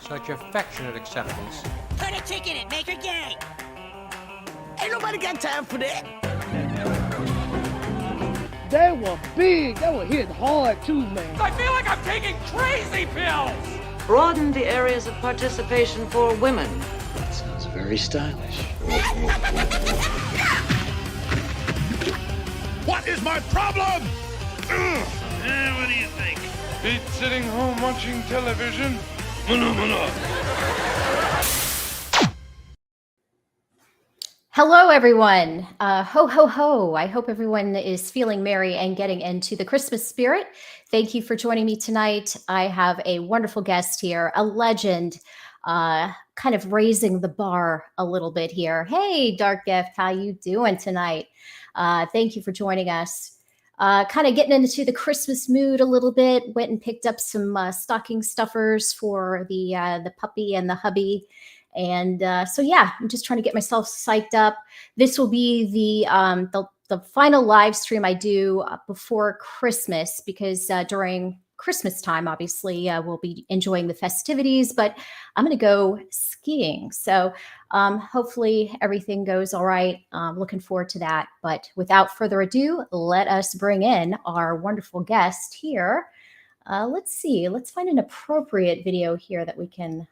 Such affectionate acceptance. Put a chick in it, make her gay. Ain't nobody got time for that. They were big. They were hitting hard too, man. I feel like I'm taking crazy pills! Broaden the areas of participation for women. That sounds very stylish. What is my problem? What do you think? Beat sitting home watching television? Hello, everyone. Ho, ho, ho. I hope everyone is feeling merry and getting into the Christmas spirit. Thank you for joining me tonight. I have a wonderful guest here, a legend, kind of raising the bar a little bit here. Hey, Dark Gift, how you doing tonight? Thank you for joining us. Kind of getting into the Christmas mood a little bit. Went and picked up some stocking stuffers for the puppy and the hubby. And so, yeah, I'm just trying to get myself psyched up. This will be the final live stream I do before Christmas, because during Christmas time, obviously, we'll be enjoying the festivities, but I'm going to go skiing. So hopefully everything goes all right. Looking forward to that. But without further ado, let us bring in our wonderful guest here. Let's see. Let's find an appropriate video here that we can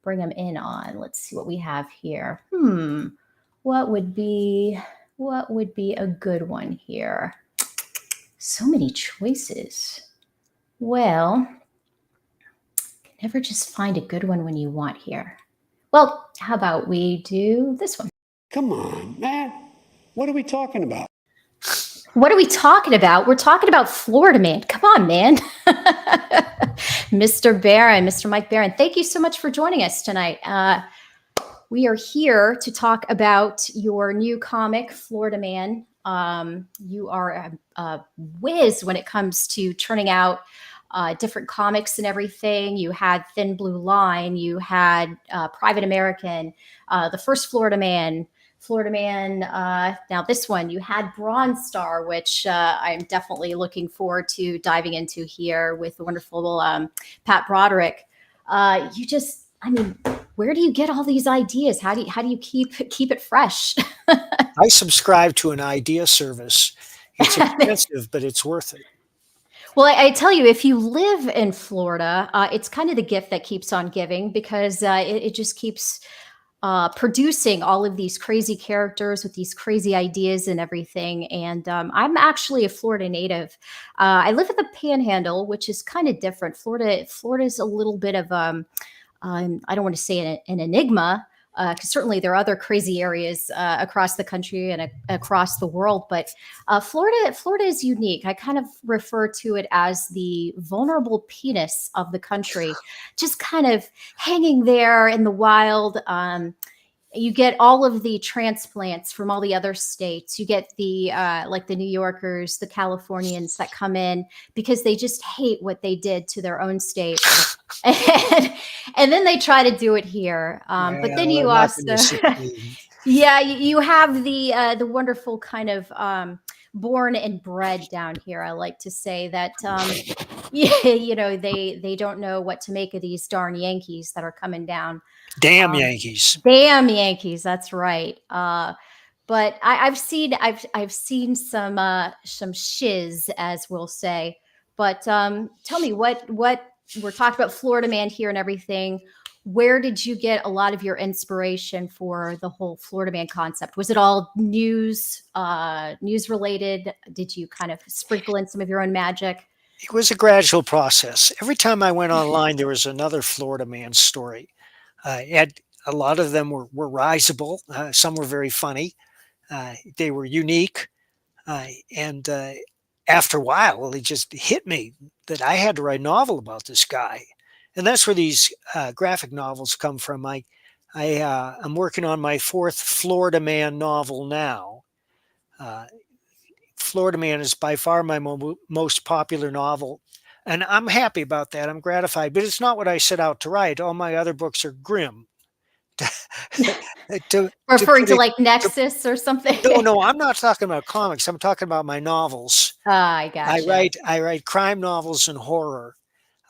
bring them in on. Let's see what we have here. What would be a good one here? So many choices. Well, can never just find a good one when you want here. Well, how about we do this one? Come on, man. What are we talking about? What are we talking about? We're talking about Florida Man. Come on, man. Mr. Barron, Mr. Mike Barron, thank you so much for joining us tonight. We are here to talk about your new comic, Florida Man. You are a whiz when it comes to churning out different comics and everything. You had Thin Blue Line, you had Private American, the first Florida Man, now this one, you had Bronze Star, which I'm definitely looking forward to diving into here with the wonderful Pat Broderick. Where do you get all these ideas? How do you keep it fresh? I subscribe to an idea service. It's expensive, but it's worth it. Well, I tell you, if you live in Florida, it's kind of the gift that keeps on giving, because it just keeps producing all of these crazy characters with these crazy ideas and everything. And I'm actually a Florida native. I live in the Panhandle, which is kind of different. Florida is a little bit of I don't want to say an enigma, because certainly there are other crazy areas across the country and across the world. But Florida is unique. I kind of refer to it as the vulnerable penis of the country, just kind of hanging there in the wild. You get all of the transplants from all the other states. You get the like the New Yorkers, the Californians that come in because they just hate what they did to their own state. And then they try to do it here. But then you also, you have the wonderful kind of born and bred down here. I like to say that, they don't know what to make of these darn Yankees that are coming down. Damn Yankees. Damn Yankees. That's right. But I've seen some shiz, as we'll say. But tell me what we're talking about Florida Man here and everything. Where did you get a lot of your inspiration for the whole Florida Man concept? Was it all news related? Did you kind of sprinkle in some of your own magic? It was a gradual process. Every time I went online, there was another Florida Man story. A lot of them were risible. Some were very funny. They were unique. And after a while, it just hit me that I had to write a novel about this guy. And that's where these graphic novels come from. I'm working on my fourth Florida Man novel now. Florida Man is by far my most popular novel. And I'm happy about that. I'm gratified. But it's not what I set out to write. All my other books are grim. Referring to like Nexus or something? No, I'm not talking about comics. I'm talking about my novels. I gotcha. I write crime novels and horror.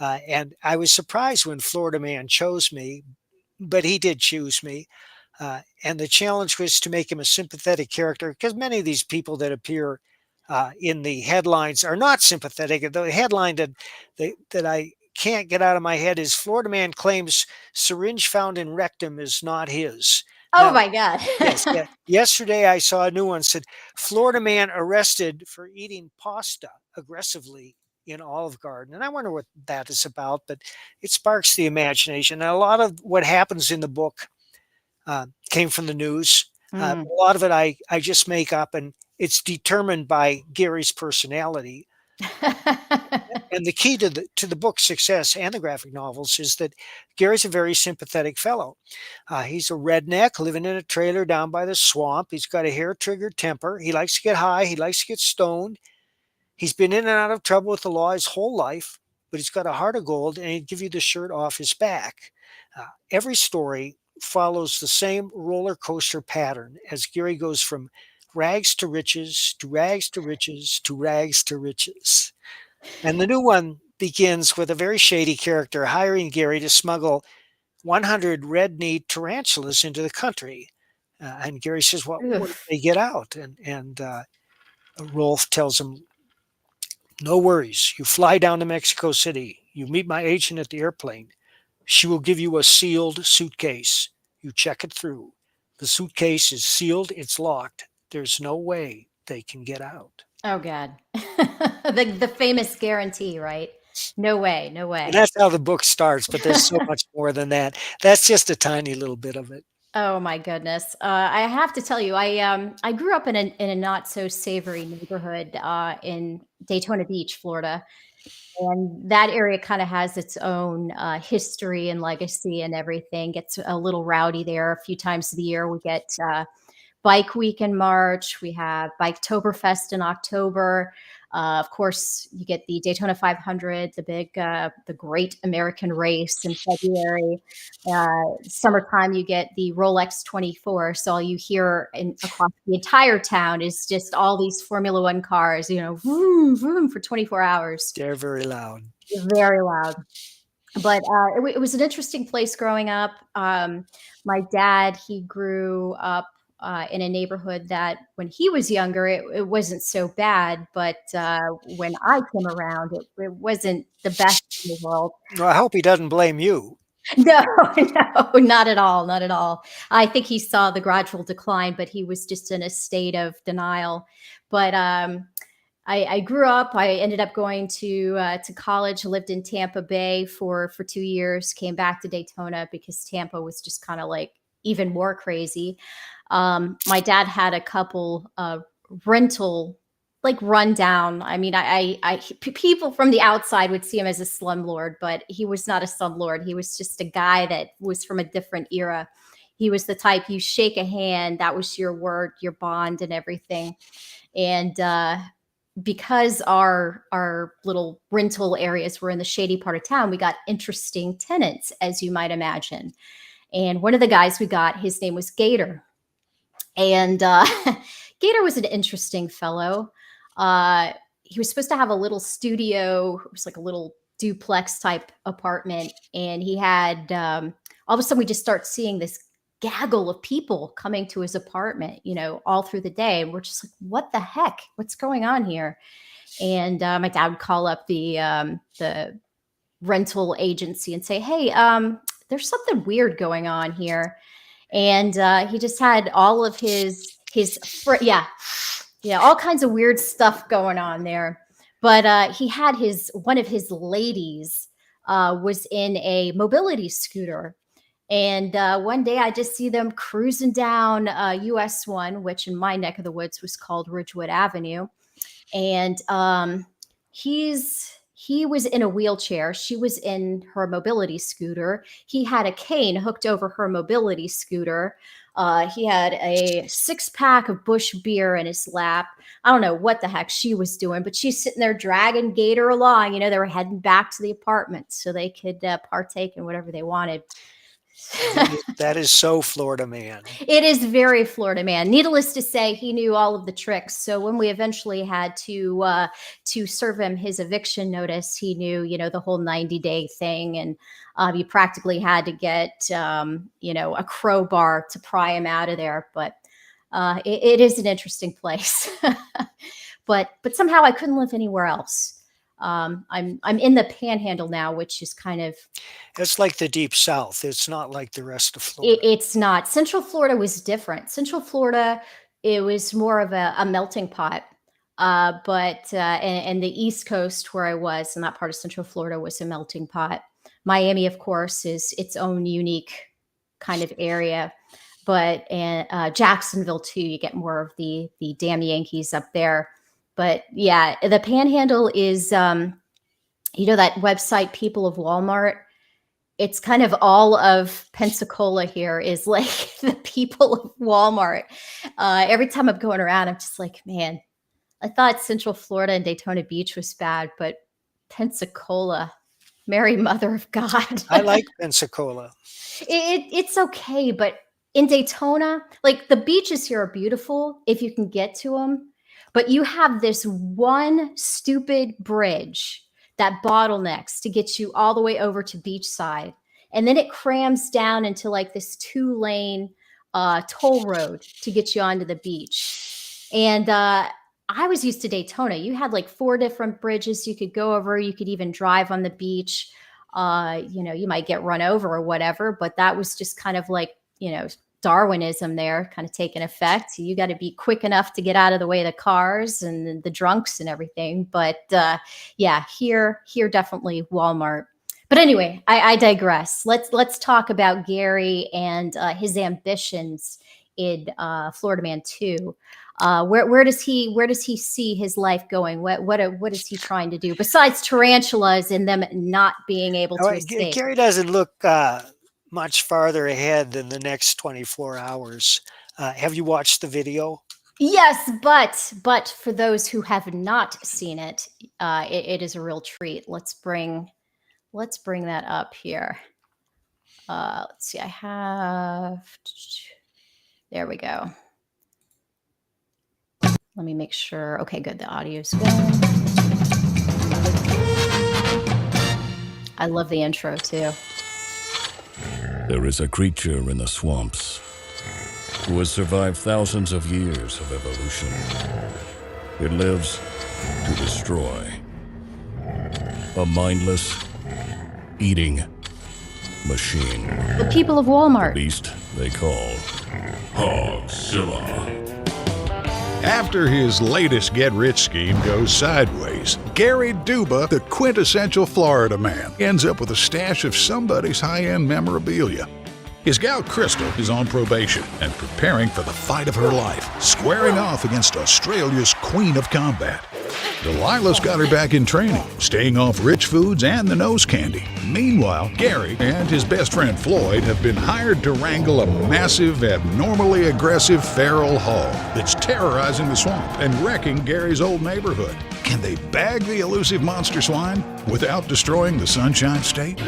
And I was surprised when Florida Man chose me, but he did choose me. And the challenge was to make him a sympathetic character, because many of these people that appear in the headlines are not sympathetic. The headline that I can't get out of my head is Florida Man claims syringe found in rectum is not his. Oh Now, my God. yes, yeah. Yesterday I saw a new one said Florida Man arrested for eating pasta aggressively in Olive Garden. And I wonder what that is about, but it sparks the imagination. And a lot of what happens in the book came from the news. A lot of it I just make up, and it's determined by Gary's personality. And the key to the book's success and the graphic novels is that Gary's a very sympathetic fellow. He's a redneck living in a trailer down by the swamp. He's got a hair-triggered temper. He likes to get high. He likes to get stoned. He's been in and out of trouble with the law his whole life, but he's got a heart of gold, and he'd give you the shirt off his back. Every story follows the same roller coaster pattern as Gary goes from rags to riches, to rags to riches, to rags to riches. And the new one begins with a very shady character hiring Gary to smuggle 100 red-kneed tarantulas into the country. And Gary says, well, what if they get out? And Rolf tells him, no worries. You fly down to Mexico City. You meet my agent at the airplane. She will give you a sealed suitcase. You check it through. The suitcase is sealed. It's locked. There's no way they can get out. Oh God. The famous guarantee, right? No way, no way. And that's how the book starts, but there's so much more than that. That's just a tiny little bit of it. Oh my goodness. I have to tell you, I grew up in a not so savory neighborhood in Daytona Beach, Florida. And that area kind of has its own history and legacy and everything. Gets a little rowdy there a few times of the year. We get Bike Week in March. We have Biketoberfest in October. Of course, you get the Daytona 500, the Great American Race in February. Summertime, you get the Rolex 24. So all you hear across the entire town is just all these Formula One cars, vroom, vroom for 24 hours. They're very loud. Very loud. But it was an interesting place growing up. My dad, he grew up in a neighborhood that when he was younger, it wasn't so bad. But when I came around, it wasn't the best in the world. Well, I hope he doesn't blame you. No, not at all. Not at all. I think he saw the gradual decline, but he was just in a state of denial. But I grew up. I ended up going to college. Lived in Tampa Bay for 2 years. Came back to Daytona because Tampa was just kind of like even more crazy. My dad had a couple rental, like rundown. I mean, people from the outside would see him as a slumlord, but he was not a slumlord. He was just a guy that was from a different era. He was the type you shake a hand, that was your word, your bond, and everything. And because our little rental areas were in the shady part of town, we got interesting tenants, as you might imagine. And one of the guys we got, his name was Gator. And Gator was an interesting fellow. He was supposed to have a little studio. It was like a little duplex type apartment. And he had, all of a sudden we just start seeing this gaggle of people coming to his apartment, all through the day. And we're just like, what the heck? What's going on here? And my dad would call up the rental agency and say, hey, there's something weird going on here. And he just had all of all kinds of weird stuff going on there. But he had one of his ladies was in a mobility scooter. And one day I just see them cruising down US 1, which in my neck of the woods was called Ridgewood Avenue. And he was in a wheelchair. She was in her mobility scooter. He had a cane hooked over her mobility scooter. He had a 6-pack of Busch beer in his lap. I don't know what the heck she was doing, but she's sitting there dragging Gator along. They were heading back to the apartment so they could partake in whatever they wanted. That is so Florida man. It is very Florida man. Needless to say, he knew all of the tricks. So when we eventually had to serve him his eviction notice, he knew, the whole 90-day thing, and you practically had to get, a crowbar to pry him out of there. But it is an interesting place. but somehow I couldn't live anywhere else. I'm in the Panhandle now, which is kind of, It's like the Deep South. It's not like the rest of Florida. it's not. Central Florida was different. Central Florida, it was more of a melting pot. And the East Coast where I was, and that part of Central Florida, was a melting pot. Miami, of course, is its own unique kind of area. But Jacksonville too, you get more of the damn Yankees up there. But yeah, the Panhandle is, that website, People of Walmart. It's kind of all of Pensacola here is like the people of Walmart. Every time I'm going around, I'm just like, man, I thought Central Florida and Daytona Beach was bad, but Pensacola, Mary Mother of God. I like Pensacola. It's okay, but in Daytona, like the beaches here are beautiful if you can get to them. But you have this one stupid bridge that bottlenecks to get you all the way over to beachside. And then it crams down into like this 2-lane toll road to get you onto the beach. And I was used to Daytona. You had like 4 different bridges you could go over. You could even drive on the beach. You might get run over or whatever, but that was just kind of like, Darwinism there kind of taking effect. You got to be quick enough to get out of the way of the cars and the drunks and everything. But here definitely Walmart. But anyway, I digress. Let's talk about Gary and his ambitions in Florida Man 2. Where does he see his life going? What is he trying to do besides tarantulas and them not being able to escape? Gary doesn't look much farther ahead than the next 24 hours. Have you watched the video? Yes, but for those who have not seen it, it is a real treat. Let's bring that up here. Let's see. There we go. Let me make sure. Okay, good. The audio's good. I love the intro too. There is a creature in the swamps who has survived thousands of years of evolution. It lives to destroy. A mindless, eating machine. The people of Walmart. Beast they call Hogzilla. After his latest get-rich scheme goes sideways, Gary Duba, the quintessential Florida man, ends up with a stash of somebody's high-end memorabilia. His gal Crystal is on probation and preparing for the fight of her life, squaring off against Australia's Queen of Combat. Delilah's got her back in training, staying off rich foods and the nose candy. Meanwhile, Gary and his best friend Floyd have been hired to wrangle a massive, abnormally aggressive feral hog that's terrorizing the swamp and wrecking Gary's old neighborhood. Can they bag the elusive monster swine without destroying the Sunshine State?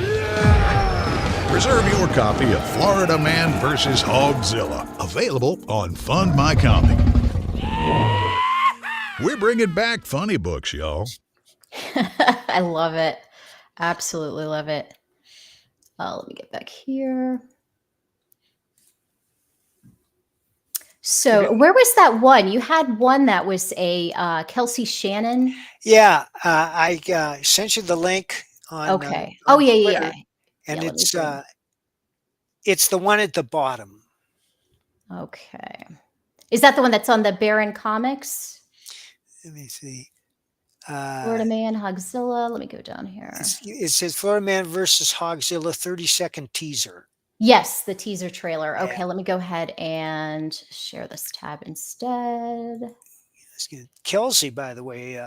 Reserve your copy of Florida Man vs. Hogzilla, available on Fund My Comic. We're bringing back funny books, y'all. I love it. Absolutely love it. Let me get back here. So where was that one? You had one that was a Kelsey Shannon. Yeah, I sent you the link on. Okay. On yeah. Twitter, and it's the one at the bottom. Okay. Is that the one that's on the Baron Comics? Let me see. Florida Man, Hogzilla. Let me go down here. It says Florida Man versus Hogzilla 30-second teaser. Yes, the teaser trailer. Okay, Yeah. let me go ahead and share this tab instead. Kelsey, by the way.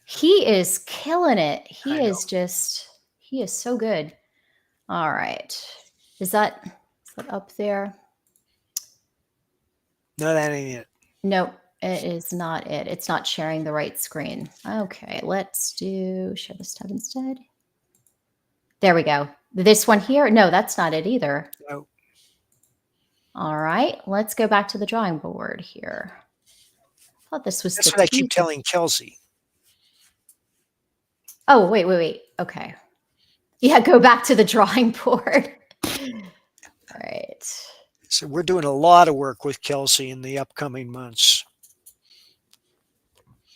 He is killing it. He is so good. All right. Is that up there? No, that ain't it. Nope. It is not it. It's not sharing the right screen. Okay, let's share this tab instead. There we go. This one here? No, that's not it either. No. All right, let's go back to the drawing board here. I thought this was That's the what I keep teaser. telling Kelsey. Oh, wait. Okay. Yeah, go back to the drawing board. All right. So we're doing a lot of work with Kelsey in the upcoming months.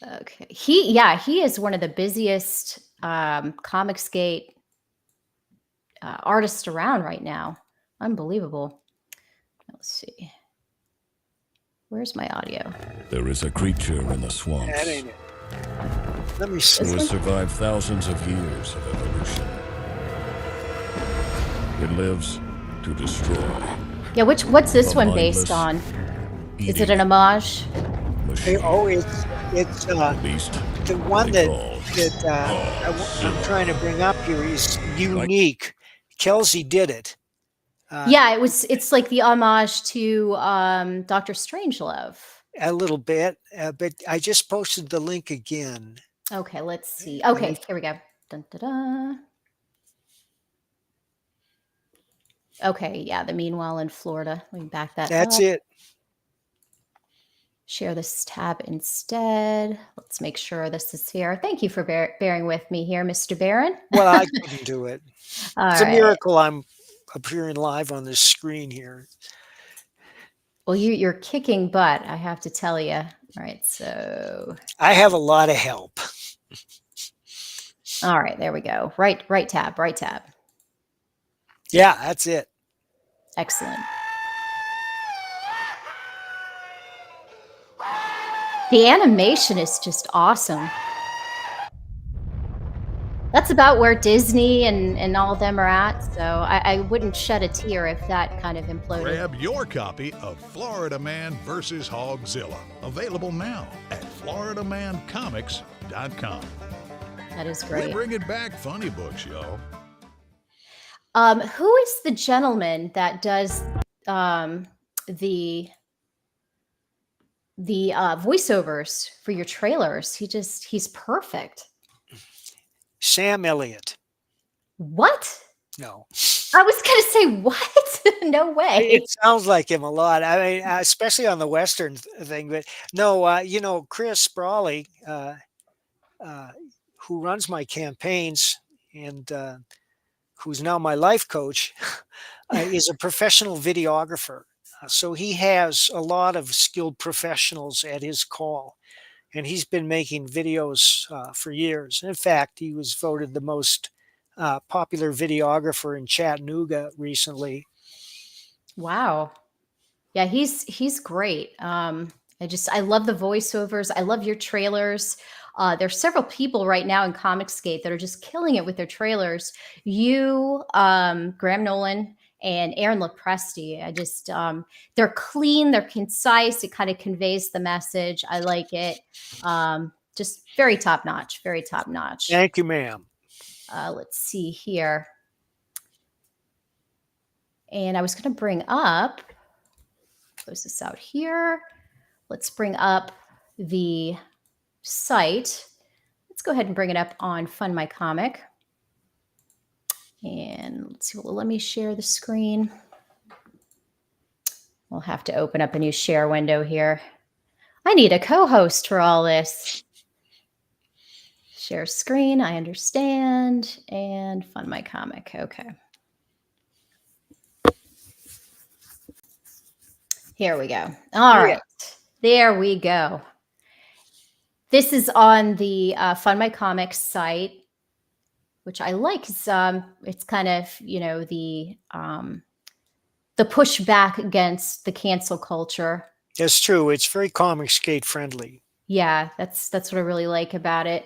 Okay. He is one of the busiest Comicsgate artists around right now. Unbelievable. Let's see. Where's my audio? There is a creature in the swamps That ain't it. Let me see. who has survived thousands of years of evolution. It lives to destroy. Yeah, what's this A one based on? mindless Is it an homage? machine. Oh, it's At least the one they that call I'm trying to bring up here is unique. Kelsey did it. Yeah, it's like the homage to Dr. Strangelove. A little bit, but I just posted the link again. Okay, let's see. Okay, here we go. Dun, da, da. Okay, yeah, the Meanwhile in Florida. Let me back that That's up. it. Share this tab instead. Let's make sure this is here. Thank you for bearing with me here, Mr. Barron. Well, I couldn't do it. All It's a right. miracle I'm appearing live on this screen here. Well, you're kicking butt, I have to tell you. All right, so I have a lot of help. all right, there we go. Right tab. Yeah, that's it. Excellent. The animation is just awesome. That's about where Disney and all of them are at. So I wouldn't shed a tear if that kind of imploded. Grab your copy of Florida Man vs. Hogzilla. Available now at floridamancomics.com. That is We're great. bringing back funny books, y'all. Who is the gentleman that does the voiceovers for your trailers? He's perfect. Sam Elliott. What? No. I was gonna say what? No way. It sounds like him a lot. I mean, especially on the Western thing. But no, Chris Brawley, who runs my campaigns and who's now my life coach, is a professional videographer. So he has a lot of skilled professionals at his call. And he's been making videos for years. In fact, he was voted the most popular videographer in Chattanooga recently. Wow. Yeah, he's great. I love the voiceovers. I love your trailers. There's several people right now in Comicsgate that are just killing it with their trailers. You, Graham Nolan, and Aaron Lopresti. They're clean, they're concise. It kind of conveys the message. I like it. Just very top notch. Very top notch. Thank you, ma'am. Let's see here. And I was going to bring up, close this out here. Let's bring up the site. Let's go ahead and bring it up on Fund My Comic. And let's see, well, let me share the screen. We'll have to open up a new share window here. I need a co-host for all this. Share screen, I understand. And Fund My Comic, okay. Here we go. All right, there we go. This is on the Fund My Comics site, which I like. It's kind of, the pushback against the cancel culture. That's true. It's very Comicsgate friendly. Yeah, that's what I really like about it.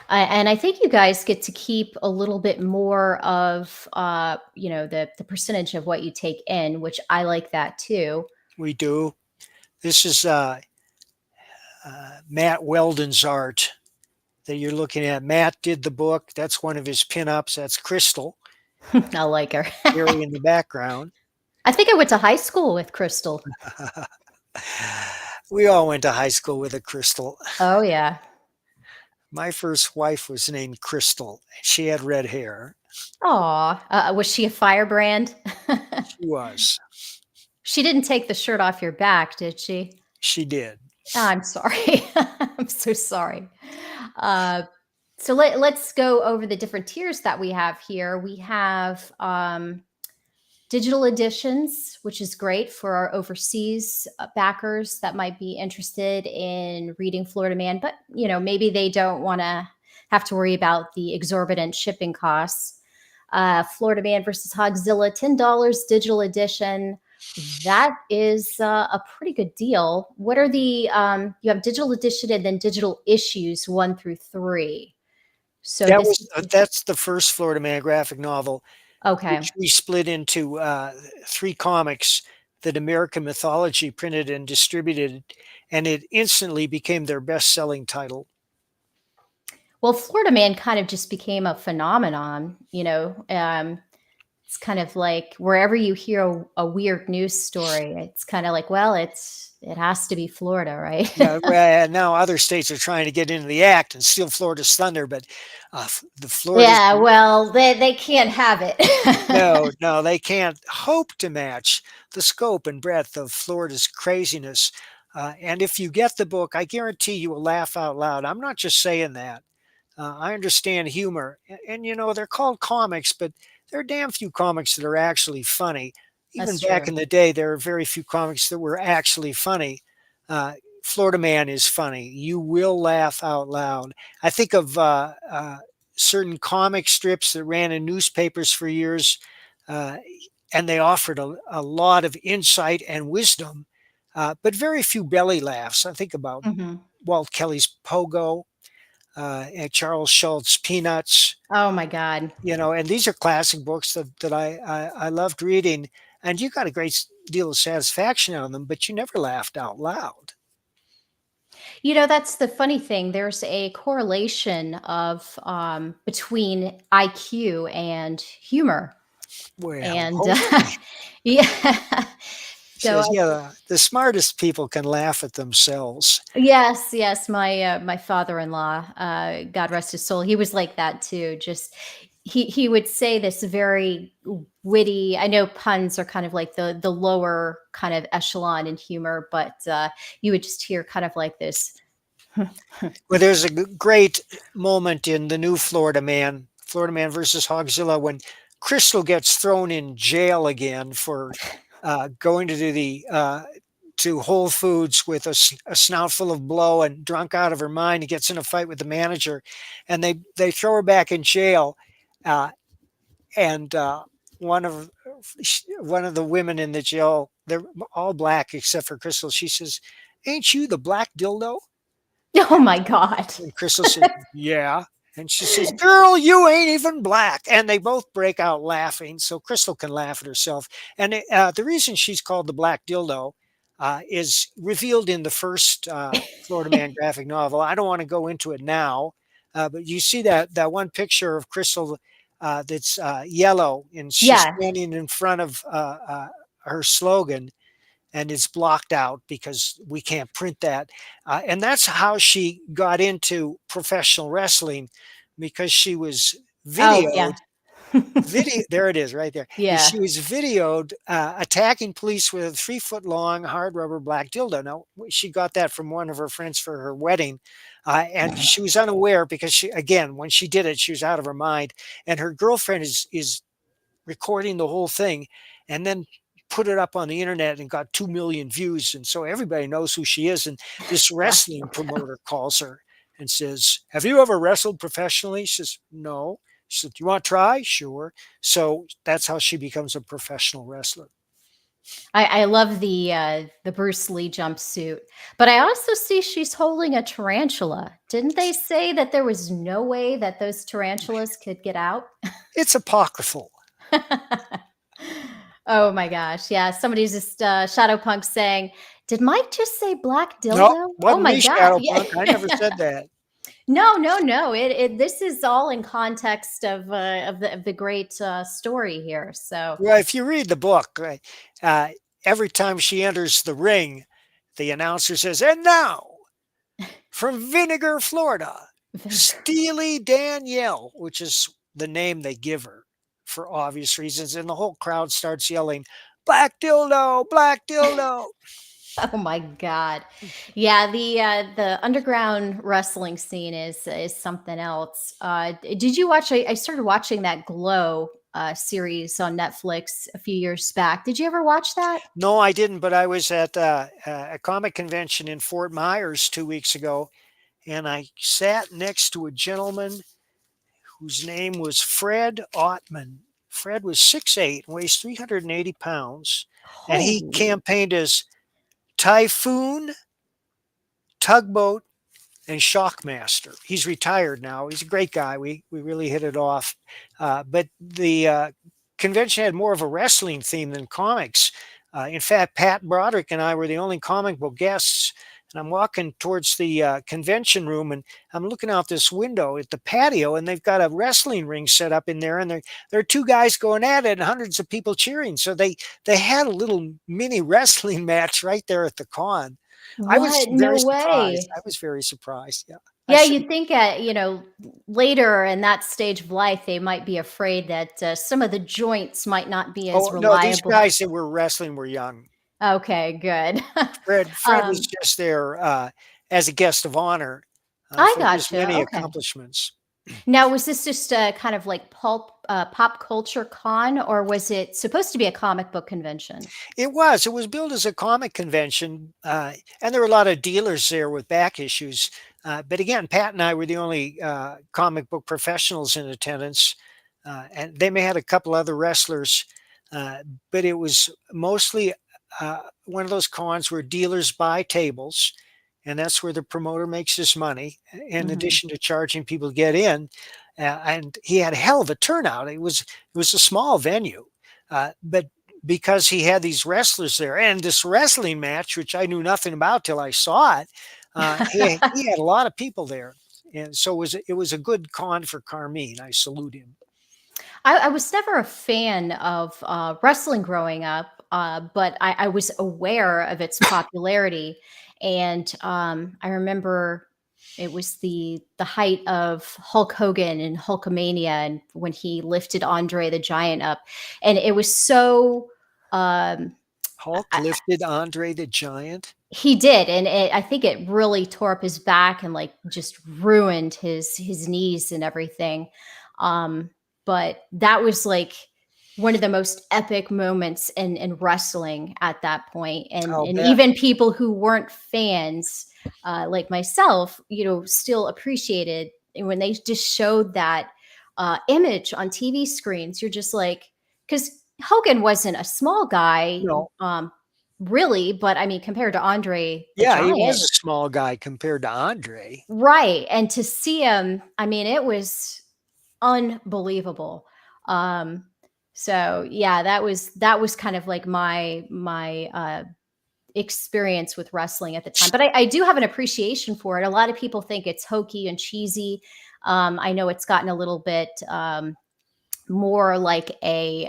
And I think you guys get to keep a little bit more of, the percentage of what you take in, which I like that too. We do. This is Matt Weldon's art that you're looking at. Matt did the book. That's one of his pinups. That's Crystal. I like her. Here in the background. I think I went to high school with Crystal. We all went to high school with a Crystal. Oh, yeah. My first wife was named Crystal. She had red hair. Aw, was she a firebrand? She was. She didn't take the shirt off your back, did she? She did. Oh, I'm sorry. I'm so sorry. Uh, so let's go over the different tiers that we have here. We have digital editions, which is great for our overseas backers that might be interested in reading Florida Man, but maybe they don't want to have to worry about the exorbitant shipping costs. Florida Man versus Hogzilla, $10 digital edition. That is a pretty good deal. What are the you have digital edition and then digital issues 1 through 3. So That's the first Florida Man graphic novel, okay. which we split into 3 comics that American Mythology printed and distributed, and it instantly became their best-selling title. Well, Florida Man kind of just became a phenomenon, it's kind of like wherever you hear a weird news story, it's kind of like, well, it has to be Florida, right? Yeah, well, now other states are trying to get into the act and steal Florida's thunder, but the Florida, Yeah, well, they can't have it. no, they can't hope to match the scope and breadth of Florida's craziness. And if you get the book, I guarantee you will laugh out loud. I'm not just saying that. I understand humor, and they're called comics, but there are damn few comics that are actually funny. Even That's back true. in the day, there are very few comics that were actually funny. Florida Man is funny. You will laugh out loud. I think of certain comic strips that ran in newspapers for years, and they offered a lot of insight and wisdom, but very few belly laughs. I think about Mhm. Walt Kelly's Pogo, and Charles Schultz Peanuts, Oh my God. and these are classic books that I loved reading, and you got a great deal of satisfaction out of them, but you never laughed out loud. That's the funny thing. There's a correlation of between IQ and humor. Well, And hopefully. yeah. So Says, yeah, the smartest people can laugh at themselves. yes, my father-in-law, God rest his soul, he was like that too. Just he would say this very witty. I know puns are kind of like the lower kind of echelon in humor, but you would just hear kind of like this. Well, there's a great moment in the new Florida Man versus Hogzilla, when Crystal gets thrown in jail again for going to do the to Whole Foods with a snout full of blow and drunk out of her mind. He gets in a fight with the manager, and they throw her back in jail. Uh, and one of the women in the jail, they're all black except for Crystal. She says, "Ain't you the black dildo?" Oh my God. And Crystal says, "Yeah." And she says, "Girl, you ain't even black." And they both break out laughing. So Crystal can laugh at herself. And the reason she's called the Black Dildo is revealed in the first Florida Man graphic novel. I don't want to go into it now, but you see that one picture of Crystal that's yellow, and she's Yeah. standing in front of her slogan, and it's blocked out because we can't print that. And that's how she got into professional wrestling, because she was Oh yeah. videoed. There it is, right there. Yeah. She was videoed attacking police with a 3-foot long hard rubber black dildo. Now, she got that from one of her friends for her wedding, and she was unaware, because when she did it, she was out of her mind. And her girlfriend is recording the whole thing, and then put it up on the internet and got 2 million views. And so everybody knows who she is. And this wrestling promoter calls her and says, "Have you ever wrestled professionally?" She says, "No." She said, "Do you want to try?" "Sure." So that's how she becomes a professional wrestler. I love the Bruce Lee jumpsuit, but I also see she's holding a tarantula. Didn't they say that there was no way that those tarantulas could get out? It's apocryphal. Oh my gosh. Yeah. Somebody's just Shadow Punk saying, "Did Mike just say black dildo?" No, Oh wasn't my me, God. Shadow Yeah. Punk. I never said that. No. This is all in context of the great story here. So Well, if you read the book, every time she enters the ring, the announcer says, "And now, from Vinegar, Florida, Steely Danielle," which is the name they give her. for obvious reasons, and the whole crowd starts yelling, "Black dildo, black dildo." Oh my God. Yeah, the underground wrestling scene is something else. Did you watch I started watching that Glow series on Netflix a few years back. Did you ever watch that? No, I didn't, but I was at a comic convention in Fort Myers 2 weeks ago, and I sat next to a gentleman whose name was Fred Ottman. Fred was 6'8" and weighs 380 pounds, and he Holy. campaigned as Typhoon, Tugboat, and Shockmaster. He's retired now. He's a great guy. We really hit it off. But the convention had more of a wrestling theme than comics. In fact, Pat Broderick and I were the only comic book guests. And I'm walking towards the convention room, and I'm looking out this window at the patio, and they've got a wrestling ring set up in there, and there are two guys going at it, and hundreds of people cheering. So they had a little mini wrestling match right there at the con. I was What? No very surprised. way. I was very surprised. Yeah. I Yeah, should. you'd think at, later in that stage of life, they might be afraid that some of the joints might not be as Oh no, these reliable. guys that were wrestling were young. Okay, good. Fred was just there as a guest of honor I for his gotcha. many Okay. accomplishments. Now, was this just kind of like pop culture con, or was it supposed to be a comic book convention? It was. It was billed as a comic convention, and there were a lot of dealers there with back issues. But again, Pat and I were the only comic book professionals in attendance, and they may have had a couple other wrestlers, but it was mostly one of those cons where dealers buy tables, and that's where the promoter makes his money. In Mhm. addition to charging people to get in, and he had a hell of a turnout. It was a small venue, but because he had these wrestlers there and this wrestling match, which I knew nothing about till I saw it, he had a lot of people there, and so it was a good con for Carmine. I salute him. I was never a fan of wrestling growing up, but I was aware of its popularity, and I remember it was the height of Hulk Hogan and Hulkamania, and when he lifted Andre the Giant up, and it was so. Hulk lifted Andre the Giant. He did, and I think it really tore up his back and like just ruined his knees and everything. Um, but that was like one of the most epic moments in wrestling at that point, I'll and bet. even people who weren't fans, like myself, still appreciated when they just showed that image on TV screens. You're just like, because Hogan wasn't a small guy. No. Really, but I mean, compared to Andre the Yeah, he was Giant, a small guy compared to Andre. right? And to see him, I mean, it was unbelievable. Um, so yeah, that was kind of like my experience with wrestling at the time. But I do have an appreciation for it. A lot of people think it's hokey and cheesy. I know it's gotten a little bit more like a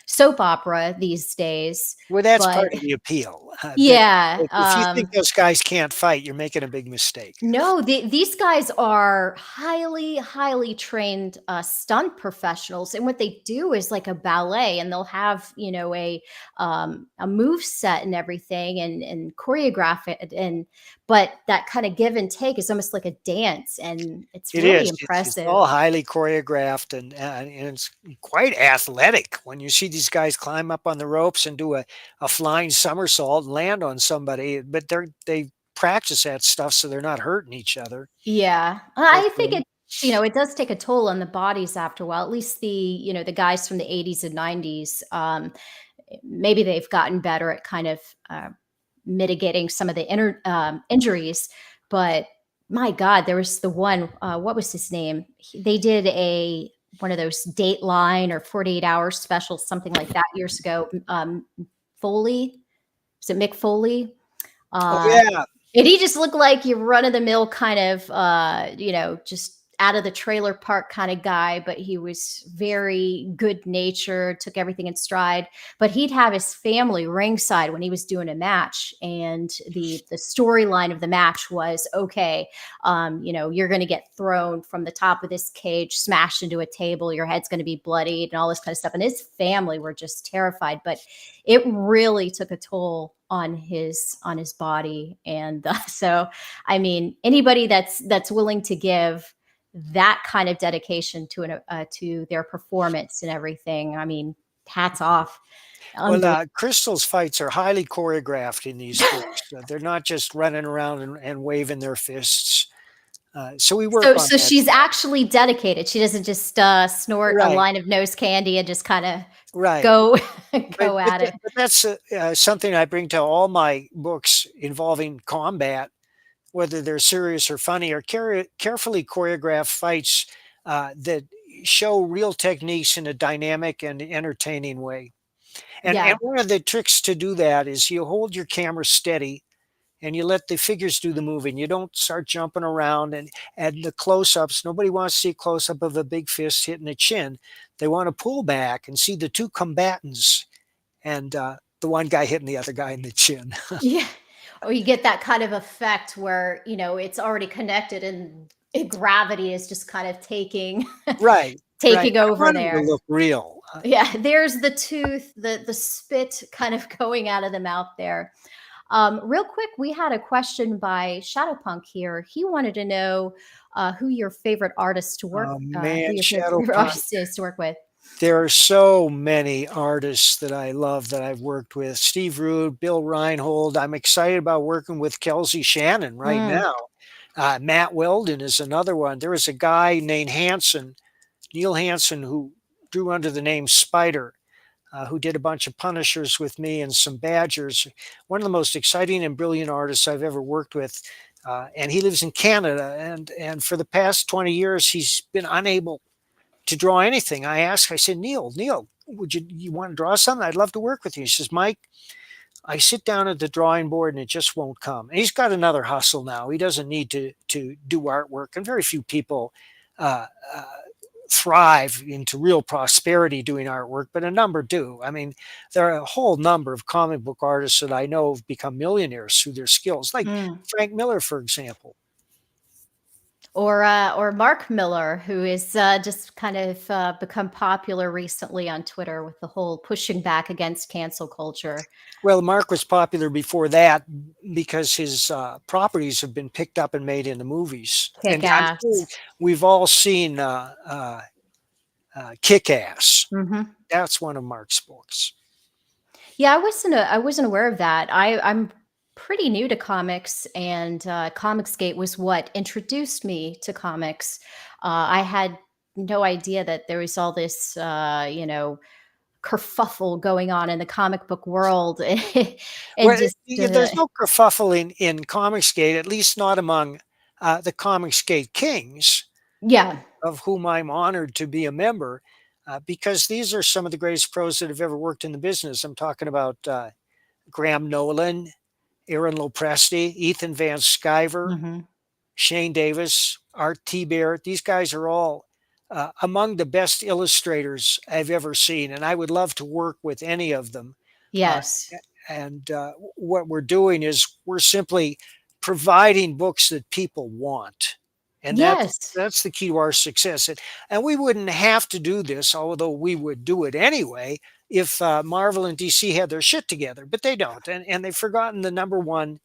soap opera these days, Well, that's but part of the appeal. yeah. If you think those guys can't fight, you're making a big mistake. No, these guys are highly, highly trained stunt professionals, and what they do is like a ballet, and they'll have a move set and everything, and choreograph it, but that kind of give and take is almost like a dance, and it's It really is. It's impressive. all highly choreographed, and it's quite athletic when you see these guys climb up on the ropes and do a flying somersault and land on somebody. But they practice that stuff so they're not hurting each other. Yeah, That's I think it does take a toll on the bodies after a while. At least the guys from the 80s and 90s, maybe they've gotten better at kind of mitigating some of the injuries. But my God, there was the one. What was his name? They did one of those Dateline or 48 Hours specials, something like that, years ago. Foley, is it Mick Foley? Oh Uh, yeah, and he just looked like your run of the mill kind of, just out of the trailer park kind of guy, but he was very good natured, took everything in stride. But he'd have his family ringside when he was doing a match, and the storyline of the match was, okay, you're going to get thrown from the top of this cage, smashed into a table, your head's going to be bloodied, and all this kind of stuff. And his family were just terrified, but it really took a toll on his body. And so, I mean, anybody that's willing to give that kind of dedication to their performance and everything, I mean, hats off. Well, Crystal's fights are highly choreographed in these books. They're not just running around and waving their fists. So we work on So that. she's actually dedicated. She doesn't just snort a Right. line of nose candy and just kind of Right. go But at it. but that's something I bring to all my books involving combat, whether they're serious or funny, or carefully choreographed fights that show real techniques in a dynamic and entertaining way. And Yeah. one of the tricks to do that is you hold your camera steady and you let the figures do the moving. You don't start jumping around and the close-ups. Nobody wants to see a close-up of a big fist hitting a chin. They want to pull back and see the two combatants and the one guy hitting the other guy in the chin. Yeah. Or you get that kind of effect where, it's already connected and gravity is just kind of taking Right. taking I over want 'em there. to look real. Yeah, there's the tooth, the spit kind of going out of the mouth there. Real quick, we had a question by Shadowpunk here. He wanted to know who your favorite artist to work, Oh who man, your Shadow favorite Punk. artist is to work with. There are so many artists that I love that I've worked with. Steve Rude, Bill Reinhold. I'm excited about working with Kelsey Shannon right Mm. now. Matt Weldon is another one. There was a guy named Neil Hansen, who drew under the name Spider, who did a bunch of Punishers with me and some Badgers. One of the most exciting and brilliant artists I've ever worked with. And he lives in Canada. And for the past 20 years, he's been unable to draw anything. I said, Neil, would you want to draw something? I'd love to work with you. He says, Mike, I sit down at the drawing board and it just won't come. And he's got another hustle now. He doesn't need to do artwork. And very few people thrive into real prosperity doing artwork, but a number do. I mean, there are a whole number of comic book artists that I know have become millionaires through their skills, like Frank Miller, for example. Or Mark Miller, who is just kind of become popular recently on Twitter with the whole pushing back against cancel culture. Well, Mark was popular before that because his properties have been picked up and made into movies. And I'm sure we've all seen Kick-Ass. Mm-hmm. That's one of Mark's books. Yeah, I wasn't aware of that. I'm pretty new to comics, and Comicsgate was what introduced me to comics. I had no idea that there was all this, kerfuffle going on in the comic book world. And There's no kerfuffle in Comicsgate, at least not among the Comicsgate kings, of whom I'm honored to be a member, because these are some of the greatest pros that have ever worked in the business. I'm talking about Graham Nolan, Aaron Lopresti, Ethan Van Sciver, Shane Davis, Art T-Bear. These guys are all among the best illustrators I've ever seen, and I would love to work with any of them. Yes. And what we're doing is we're simply providing books that people want. And that's the key to our success. And we wouldn't have to do this, although we would do it anyway, if Marvel and DC had their shit together, but they don't. And they've forgotten the number one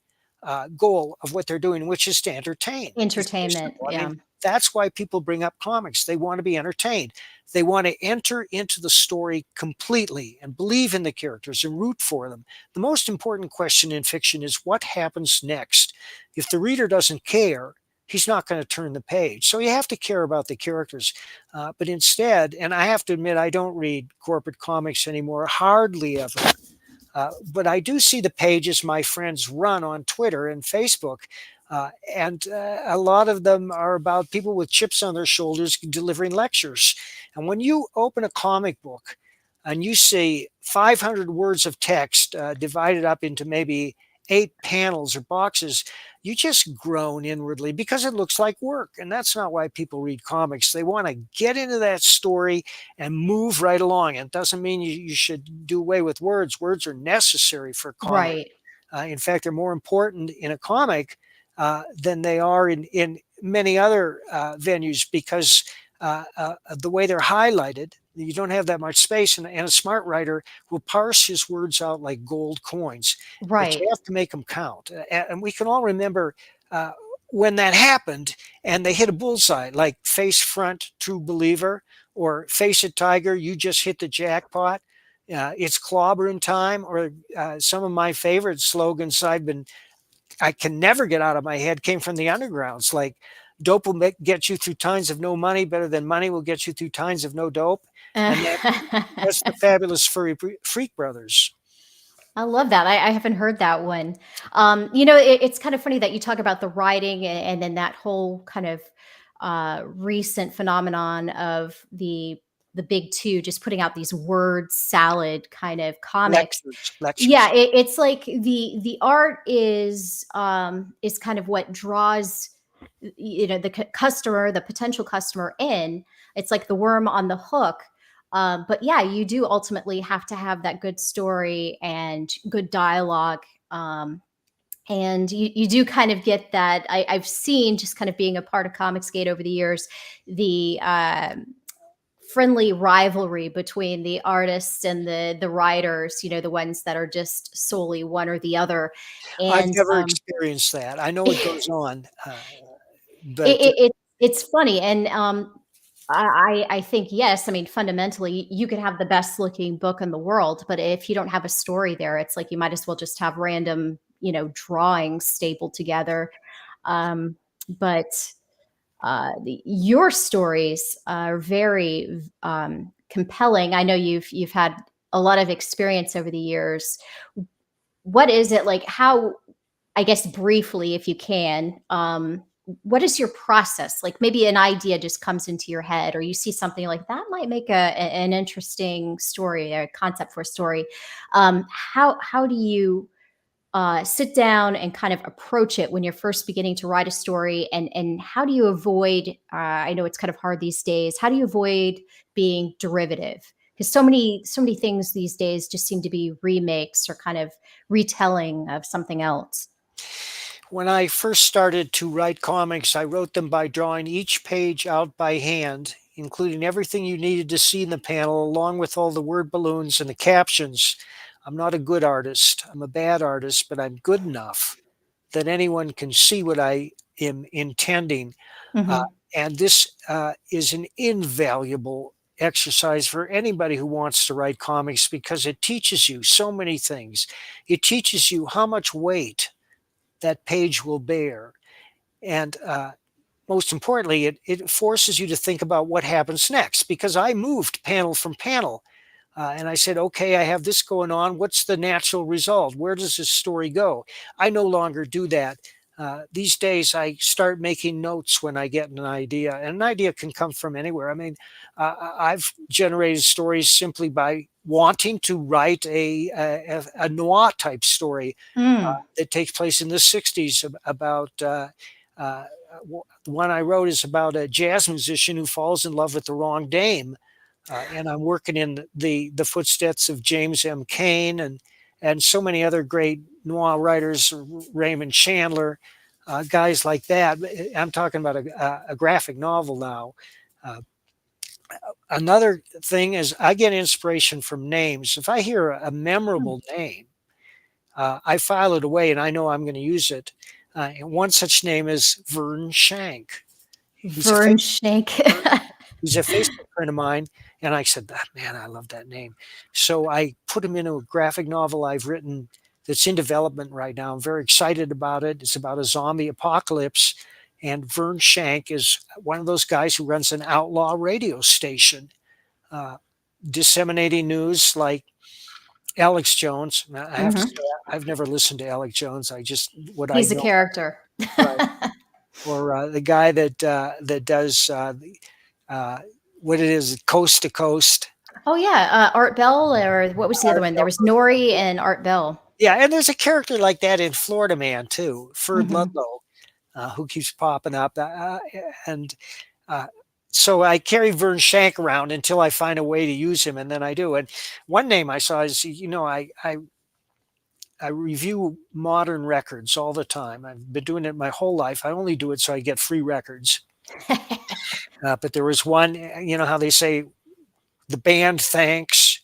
goal of what they're doing, which is to entertain. Entertainment, I mean, that's why people bring up comics. They want to be entertained. They want to enter into the story completely and believe in the characters and root for them. The most important question in fiction is what happens next. If the reader doesn't care, he's not going to turn the page. So you have to care about the characters. But instead, and I have to admit, I don't read corporate comics anymore, hardly ever. But I do see the pages my friends run on Twitter and Facebook. And a lot of them are about people with chips on their shoulders delivering lectures. And when you open a comic book and you see 500 words of text divided up into maybe 8 panels or boxes, you just groan inwardly because it looks like work. And that's not why people read comics. They want to get into that story and move right along. And it doesn't mean you should do away with words. Words are necessary for comics. Right. In fact, they're more important in a comic than they are in many other venues because the way they're highlighted, you don't have that much space. And a smart writer will parse his words out like gold coins, but Right. you have to make them count. And we can all remember when that happened and they hit a bullseye, like face front, true believer, or face it, tiger, you just hit the jackpot. It's clobbering time, or some of my favorite slogans I can never get out of my head came from the undergrounds, like dope will get you through times of no money better than money will get you through times of no dope. And that's the Fabulous Furry Freak Brothers. I love that. I haven't heard that one. It's kind of funny that you talk about the writing and then that whole kind of recent phenomenon of the big two just putting out these word salad kind of comics. Lectures. Yeah, it's like the art is kind of what draws the customer, the potential customer in. It's like the worm on the hook. But yeah, you do ultimately have to have that good story and good dialogue. And you do kind of get that. I've seen, just kind of being a part of Comicsgate over the years, the friendly rivalry between the artists and the writers, the ones that are just solely one or the other. And I've never experienced that. I know it goes on, but it's funny. And I think, yes, I mean, fundamentally, you could have the best looking book in the world, but if you don't have a story there, it's like you might as well just have random, drawings stapled together. But your stories are very compelling. I know you've had a lot of experience over the years. What is it like? How, I guess, briefly, if you can, what is your process? Like maybe an idea just comes into your head, or you see something like that might make an interesting story or a concept for a story. How do you sit down and kind of approach it when you're first beginning to write a story? And how do you avoid, I know it's kind of hard these days, how do you avoid being derivative? Because so many things these days just seem to be remakes or kind of retelling of something else. when I first started to write comics, I wrote them by drawing each page out by hand, including everything you needed to see in the panel, along with all the word balloons and the captions. I'm not a good artist. I'm a bad artist, but I'm good enough that anyone can see what I am intending. Mhm. And this is an invaluable exercise for anybody who wants to write comics, because it teaches you so many things. It teaches you how much weight that page will bear. And most importantly, it forces you to think about what happens next, because I moved panel from panel. And I said, okay, I have this going on. What's the natural result? Where does this story go? I no longer do that. These days, I start making notes when I get an idea, and an idea can come from anywhere. I mean, I've generated stories simply by wanting to write a noir type story Mm. that takes place in the 60s about the one I wrote is about a jazz musician who falls in love with the wrong dame. And I'm working in the footsteps of James M. Cain and so many other great noir writers, Raymond Chandler, guys like that. I'm talking about a graphic novel now. Another thing is I get inspiration from names. If I hear a memorable name, I file it away and I know I'm going to use it. And one such name is Vern Shank. Vern Shank. He's a Facebook friend of mine. And I said, man, I love that name. So I put him into a graphic novel I've written that's in development right now. I'm very excited about it. It's about a zombie apocalypse. And Vern Shank is one of those guys who runs an outlaw radio station, disseminating news like Alex Jones. I have to say, I've never listened to Alex Jones. He's a character. Right. Or the guy that does what it is, Coast to Coast. Oh yeah, Art Bell, or what was the other one? There was Nori and Art Bell. Yeah, and there's a character like that in Florida Man too, Ferd Mhm. Ludlow, who keeps popping up, and uh, so I carry Vern Shank around until I find a way to use him, and then I do. And one name I saw is, I review modern records all the time. I've been doing it my whole life. I only do it so I get free records. But there was one, you know how they say the band thanks,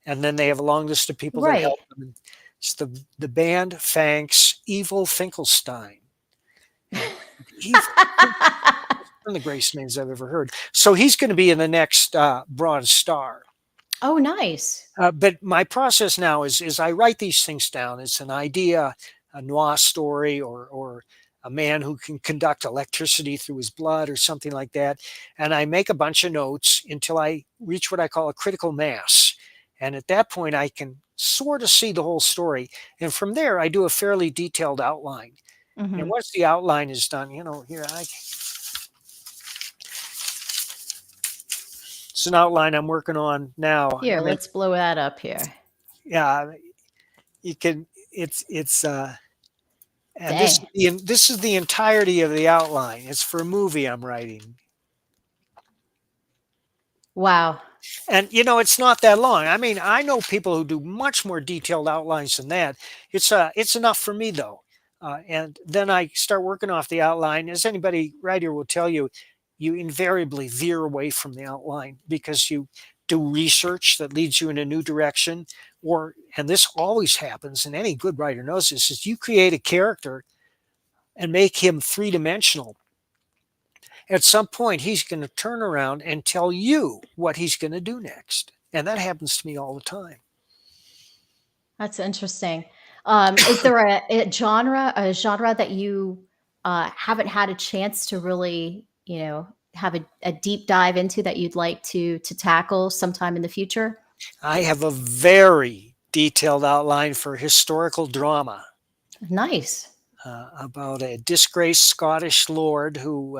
and then they have a long list of people that Right. help them. It's the band thanks Evil Finkelstein. And Evil, one of the greatest names I've ever heard. So he's going to be in the next Bronze Star. Oh, nice. But my process now is I write these things down. It's an idea, a noir story, or a man who can conduct electricity through his blood or something like that. And I make a bunch of notes until I reach what I call a critical mass. And at that point, I can sort of see the whole story. And from there, I do a fairly detailed outline. And Mhm. once the outline is done, here it's an outline I'm working on now. Here, let's blow that up here. Yeah, you can. It's and Dang. this is the entirety of the outline. It's for a movie I'm writing. Wow. And it's not that long. I mean, I know people who do much more detailed outlines than that. It's enough for me though. And then I start working off the outline. As anybody writer will tell you, you invariably veer away from the outline because you do research that leads you in a new direction. And this always happens, and any good writer knows this, is you create a character and make him three-dimensional. At some point, he's going to turn around and tell you what he's going to do next. And that happens to me all the time. That's interesting. Is there a genre that you haven't had a chance to really, have a deep dive into that you'd like to tackle sometime in the future? I have a very detailed outline for historical drama Nice. about a disgraced Scottish lord who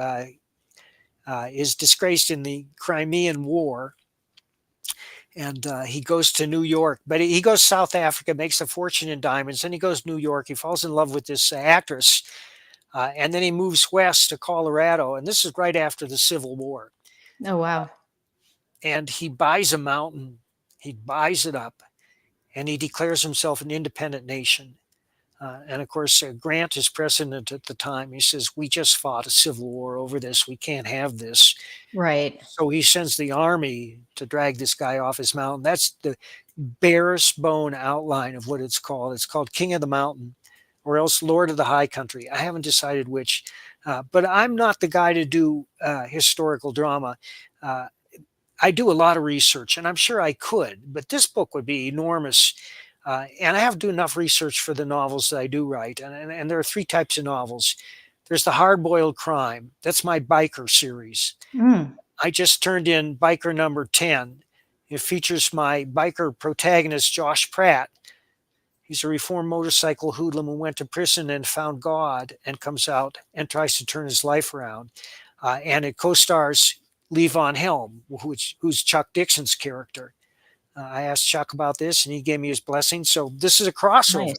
is disgraced in the Crimean War. And he goes to New York, but he goes to South Africa, makes a fortune in diamonds. Then he goes to New York. He falls in love with this actress. And then he moves west to Colorado. And this is right after the Civil War. Oh, wow. And he buys a mountain. He buys it up. And he declares himself an independent nation. And of course, Grant is president at the time. He says, we just fought a civil war over this. We can't have this. Right. So he sends the army to drag this guy off his mountain. That's the barest bone outline of what it's called. It's called King of the Mountain, or else Lord of the High Country. I haven't decided which. But I'm not the guy to do historical drama. I do a lot of research, and I'm sure I could. But this book would be enormous. And I have to do enough research for the novels that I do write. And there are three types of novels. There's the hard-boiled crime. That's my biker series. Mm. I just turned in biker number 10. It features my biker protagonist, Josh Pratt. He's a reformed motorcycle hoodlum who went to prison and found God and comes out and tries to turn his life around. And it co-stars Levon Helm, who's Chuck Dixon's character. I asked Chuck about this, and he gave me his blessing. So this is a crossover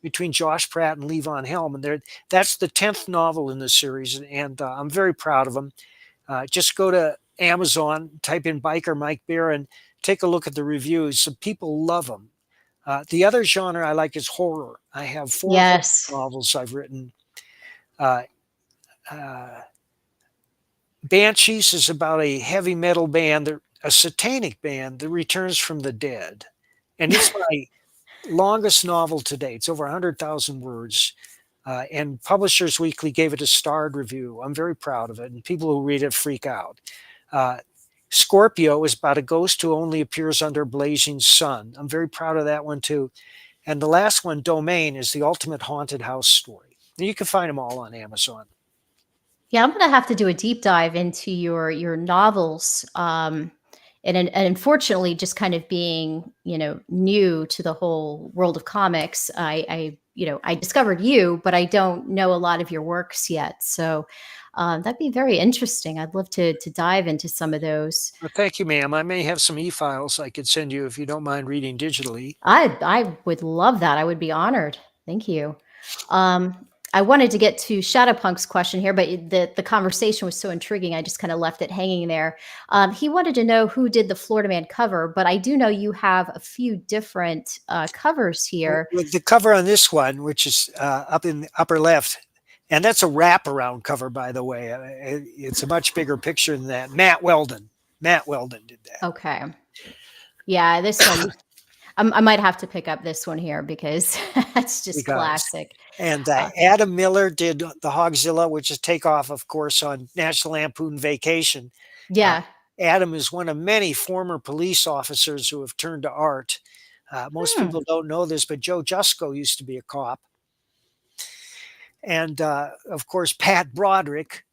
between Josh Pratt and Levon Helm, and that's the 10th novel in this series, and I'm very proud of them. Just go to Amazon, type in Biker Mike Barron, take a look at the reviews. Some people love them. The other genre I like is horror. I have 4 horror novels I've written. Banshees is about a heavy metal band, a satanic band that returns from the dead. And it's my longest novel to date. It's over 100,000 words. And Publishers Weekly gave it a starred review. I'm very proud of it. And people who read it freak out. Scorpio is about a ghost who only appears under a blazing sun. I'm very proud of that one too. And the last one, Domain, is the ultimate haunted house story. And you can find them all on Amazon. Yeah, I'm going to have to do a deep dive into your novels. And unfortunately, just kind of being, new to the whole world of comics, I I discovered you, but I don't know a lot of your works yet. So that'd be very interesting. I'd love to dive into some of those. Well, thank you, ma'am. I may have some e-files I could send you if you don't mind reading digitally. I would love that. I would be honored. Thank you. I wanted to get to Shadowpunk's question here, but the conversation was so intriguing. I just kind of left it hanging there. He wanted to know who did the Florida Man cover, but I do know you have a few different covers here. With the cover on this one, which is up in the upper left, and that's a wraparound cover, by the way. It's a much bigger picture than that. Matt Weldon did that. Okay. Yeah, this one. I might have to pick up this one here because that's just classic. And Adam Miller did the Hogzilla, which is takeoff, of course, on National Lampoon Vacation. Yeah. Adam is one of many former police officers who have turned to art. Most people don't know this, but Joe Jusko used to be a cop. And, of course, Pat Broderick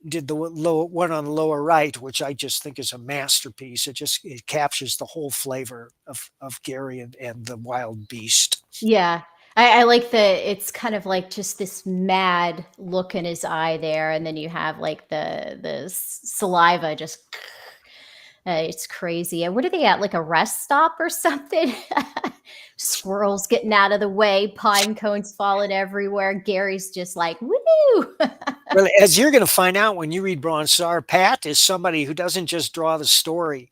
did the one on the lower right, which I just think is a masterpiece. It captures the whole flavor of Gary and the wild beast. Yeah. I like it's kind of like just this mad look in his eye there. And then you have like the saliva just, it's crazy. And what are they at? Like a rest stop or something? Squirrels getting out of the way, pine cones falling everywhere. Gary's just like, woo! Well, as you're going to find out when you read Bronze Star, Pat is somebody who doesn't just draw the story.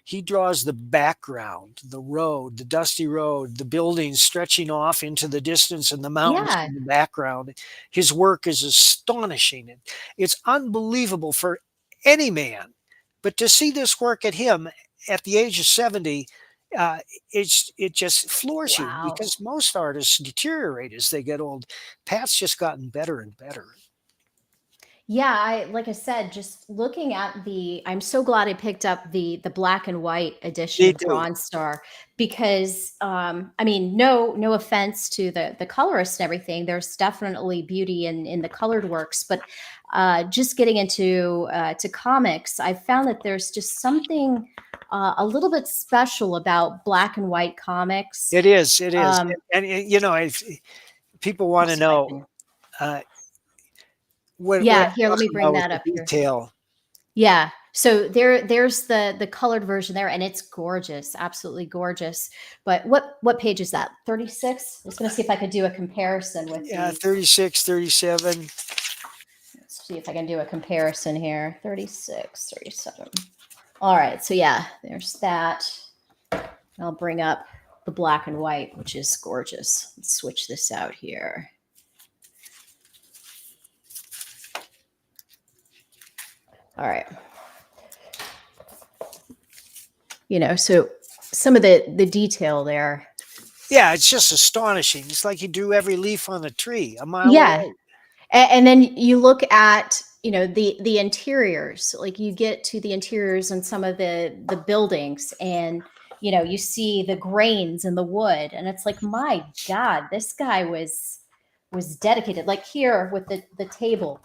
He draws the background, the road, the dusty road, the buildings stretching off into the distance and the mountains in the background. His work is astonishing. It's unbelievable for any man. But to see this work at him at the age of 70, it just floors you, because most artists deteriorate as they get old. Pat's just gotten better and better. Yeah, like I said, just looking at I'm so glad I picked up the black and white edition of Bronze Star, because I mean, no offense to the colorists and everything. There's definitely beauty in the colored works, but just getting into to comics, I found that there's just something a little bit special about black and white comics. It is. And if people want to know. Here, let me bring that up detail. Yeah. So there's the colored version there, and it's gorgeous, absolutely gorgeous. But what page is that? 36? I was going to see if I could do a comparison with 36, 37. Let's see if I can do a comparison here. 36, 37. All right. So yeah, there's that. I'll bring up the black and white, which is gorgeous. Let's switch this out here. All right. So some of the detail there. Yeah, it's just astonishing. It's like you drew every leaf on the tree a mile away. And then you look at, the interiors, like you get to the interiors and some of the buildings, and, you see the grains in the wood, and it's like, my God, this guy was dedicated. Like here with the table.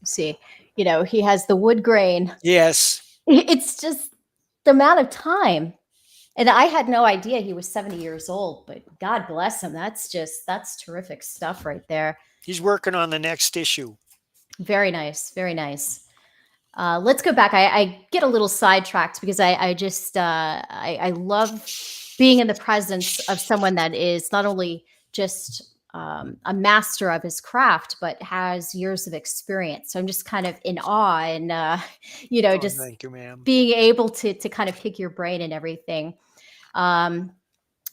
See, he has the wood grain. Yes. It's just the amount of time. And I had no idea he was 70 years old, but God bless him. That's terrific stuff right there. He's working on the next issue. Very nice. Very nice. Let's go back. I get a little sidetracked because I love being in the presence of someone that is not only just a master of his craft, but has years of experience. So I'm just kind of in awe and, just thank you, ma'am. Being able to kind of pick your brain and everything.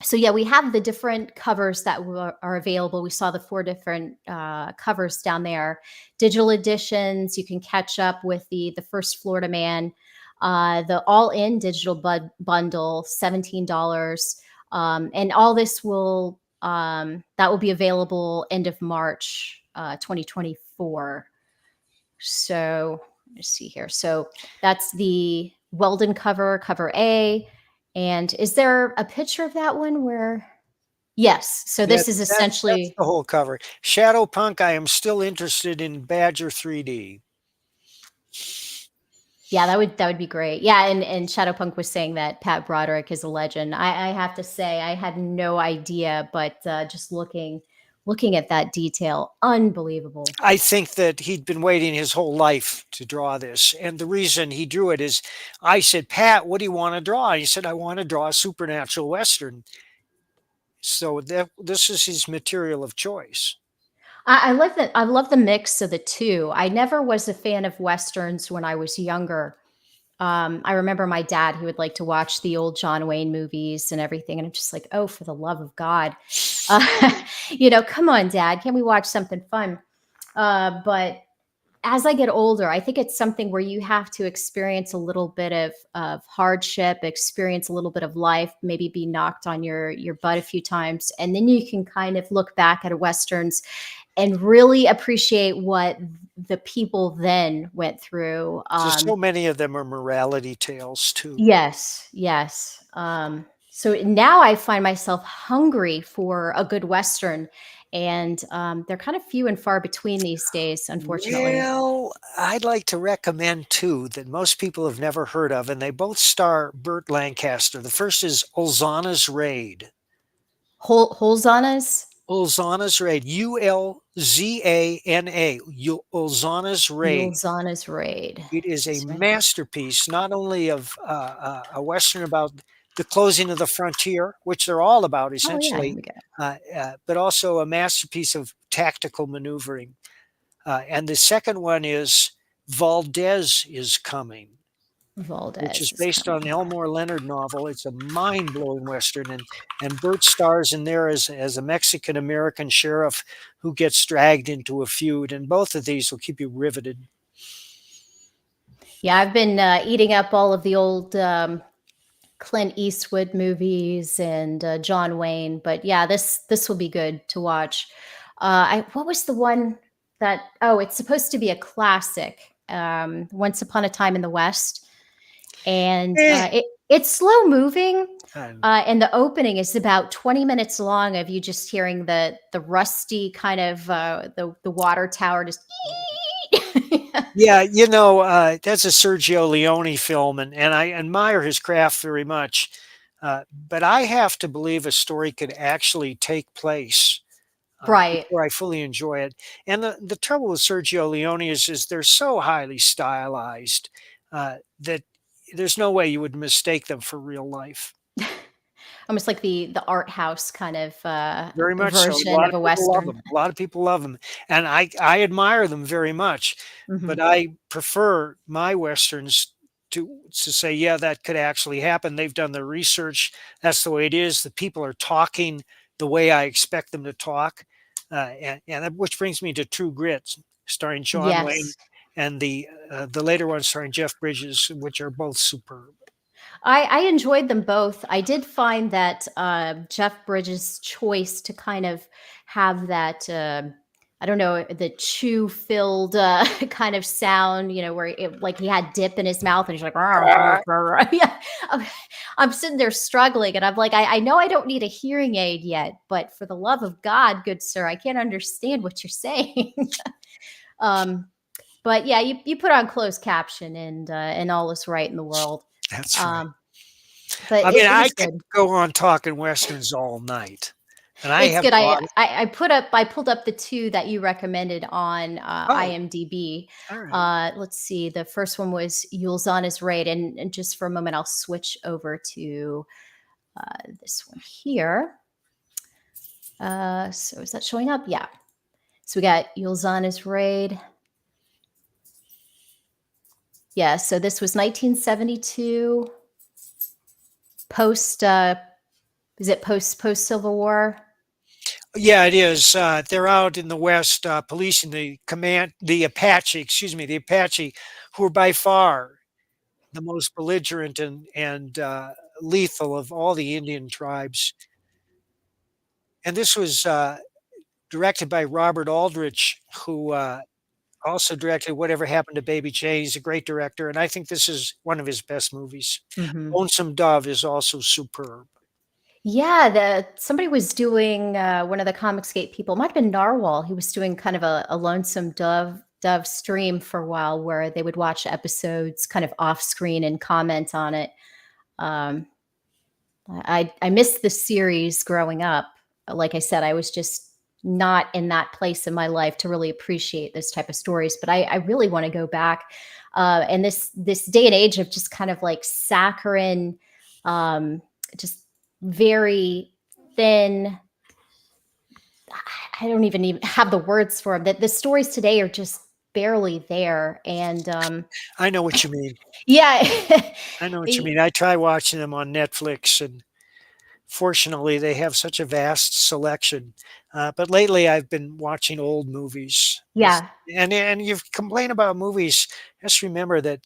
So yeah, we have the different covers that are available. We saw the 4 different covers down there. Digital editions, you can catch up with the first Florida Man, the all-in digital bundle, $17. And all this will that will be available end of March 2024. So let's see here. So that's the Weldon cover A. And is there a picture of that one where? Yes. So this is essentially that's the whole cover. Shadowpunk, I am still interested in Badger 3D. Yeah, that would be great. Yeah, and Shadowpunk was saying that Pat Broderick is a legend. I have to say I had no idea, but just looking at that detail, unbelievable. I think that he'd been waiting his whole life to draw this. And the reason he drew it is I said, Pat, what do you want to draw? He said, I want to draw a supernatural Western. So this is his material of choice. I love that. I love the mix of the two. I never was a fan of westerns when I was younger. I remember my dad, he would like to watch the old John Wayne movies and everything. And I'm just like, oh, for the love of God. Come on, Dad, can we watch something fun? But as I get older, I think it's something where you have to experience a little bit of hardship, experience a little bit of life, maybe be knocked on your butt a few times. And then you can kind of look back at Westerns and really appreciate what the people then went through. So many of them are morality tales too. Yes, yes. So now I find myself hungry for a good Western, and they're kind of few and far between these days, unfortunately. Well, I'd like to recommend two that most people have never heard of, and they both star Burt Lancaster. The first is Ulzana's Raid. Holzana's? Ulzana's Raid, Ulzana, Ulzana's Raid. Ulzana's Raid. It is a masterpiece, not only of a Western about the closing of the frontier, which they're all about essentially, but also a masterpiece of tactical maneuvering. And the second one is Valdez is Coming. Which is based on the Elmore Leonard novel. It's a mind-blowing Western, and Burt stars in there as a Mexican-American sheriff who gets dragged into a feud, and both of these will keep you riveted. Yeah, I've been eating up all of the old Clint Eastwood movies and John Wayne, but yeah, this will be good to watch. What was the one that, it's supposed to be a classic, Once Upon a Time in the West. And it's slow moving, and the opening is about 20 minutes long of you just hearing the rusty kind of the water tower just. Yeah, that's a Sergio Leone film, and I admire his craft very much. But I have to believe a story could actually take place. Right. Before I fully enjoy it. And the trouble with Sergio Leone is they're so highly stylized that there's no way you would mistake them for real life. Almost like the art house kind of very much version so. of a Western. A lot of people love them. And I admire them very much. Mm-hmm. But I prefer my Westerns to say, yeah, that could actually happen. They've done their research. That's the way it is. The people are talking the way I expect them to talk. And which brings me to True Grit, starring John Wayne, and the later one starring Jeff Bridges, which are both superb. I enjoyed them both. I did find that Jeff Bridges' choice to kind of have that, I don't know, the chew-filled kind of sound, where like he had dip in his mouth and he's like, yeah. I'm sitting there struggling, and I'm like, I know I don't need a hearing aid yet, but for the love of God, good sir, I can't understand what you're saying. But yeah, you put on closed caption, and all is right in the world. That's right. But I could go on talking Westerns all night. And it's good. I pulled up the two that you recommended on IMDb. All right. Let's see. The first one was Ulzana's Raid, and just for a moment, I'll switch over to this one here. So is that showing up? Yeah. So we got Ulzana's Raid. Yeah. So this was 1972. Post Civil War? Yeah, it is. They're out in the West policing the Apache, who are by far the most belligerent and lethal of all the Indian tribes. And this was directed by Robert Aldrich, who also directed Whatever Happened to Baby Jane. He's a great director, and I think this is one of his best movies. Mm-hmm. Lonesome Dove is also superb. Yeah, somebody was doing one of the Comicsgate people. It might have been Narwhal. He was doing kind of a Lonesome Dove Dove stream for a while where they would watch episodes kind of off screen and comment on it. Um, I missed the series growing up. Like I said, I was just not in that place in my life to really appreciate this type of stories. But I really want to go back. And this day and age of just kind of like saccharine, just very thin. I don't even have the words for them. That the stories today are just barely there. And I know what you mean. yeah, I know what you mean. I try watching them on Netflix, and fortunately, they have such a vast selection. But lately, I've been watching old movies. yeah. And you've complained about movies. Just remember that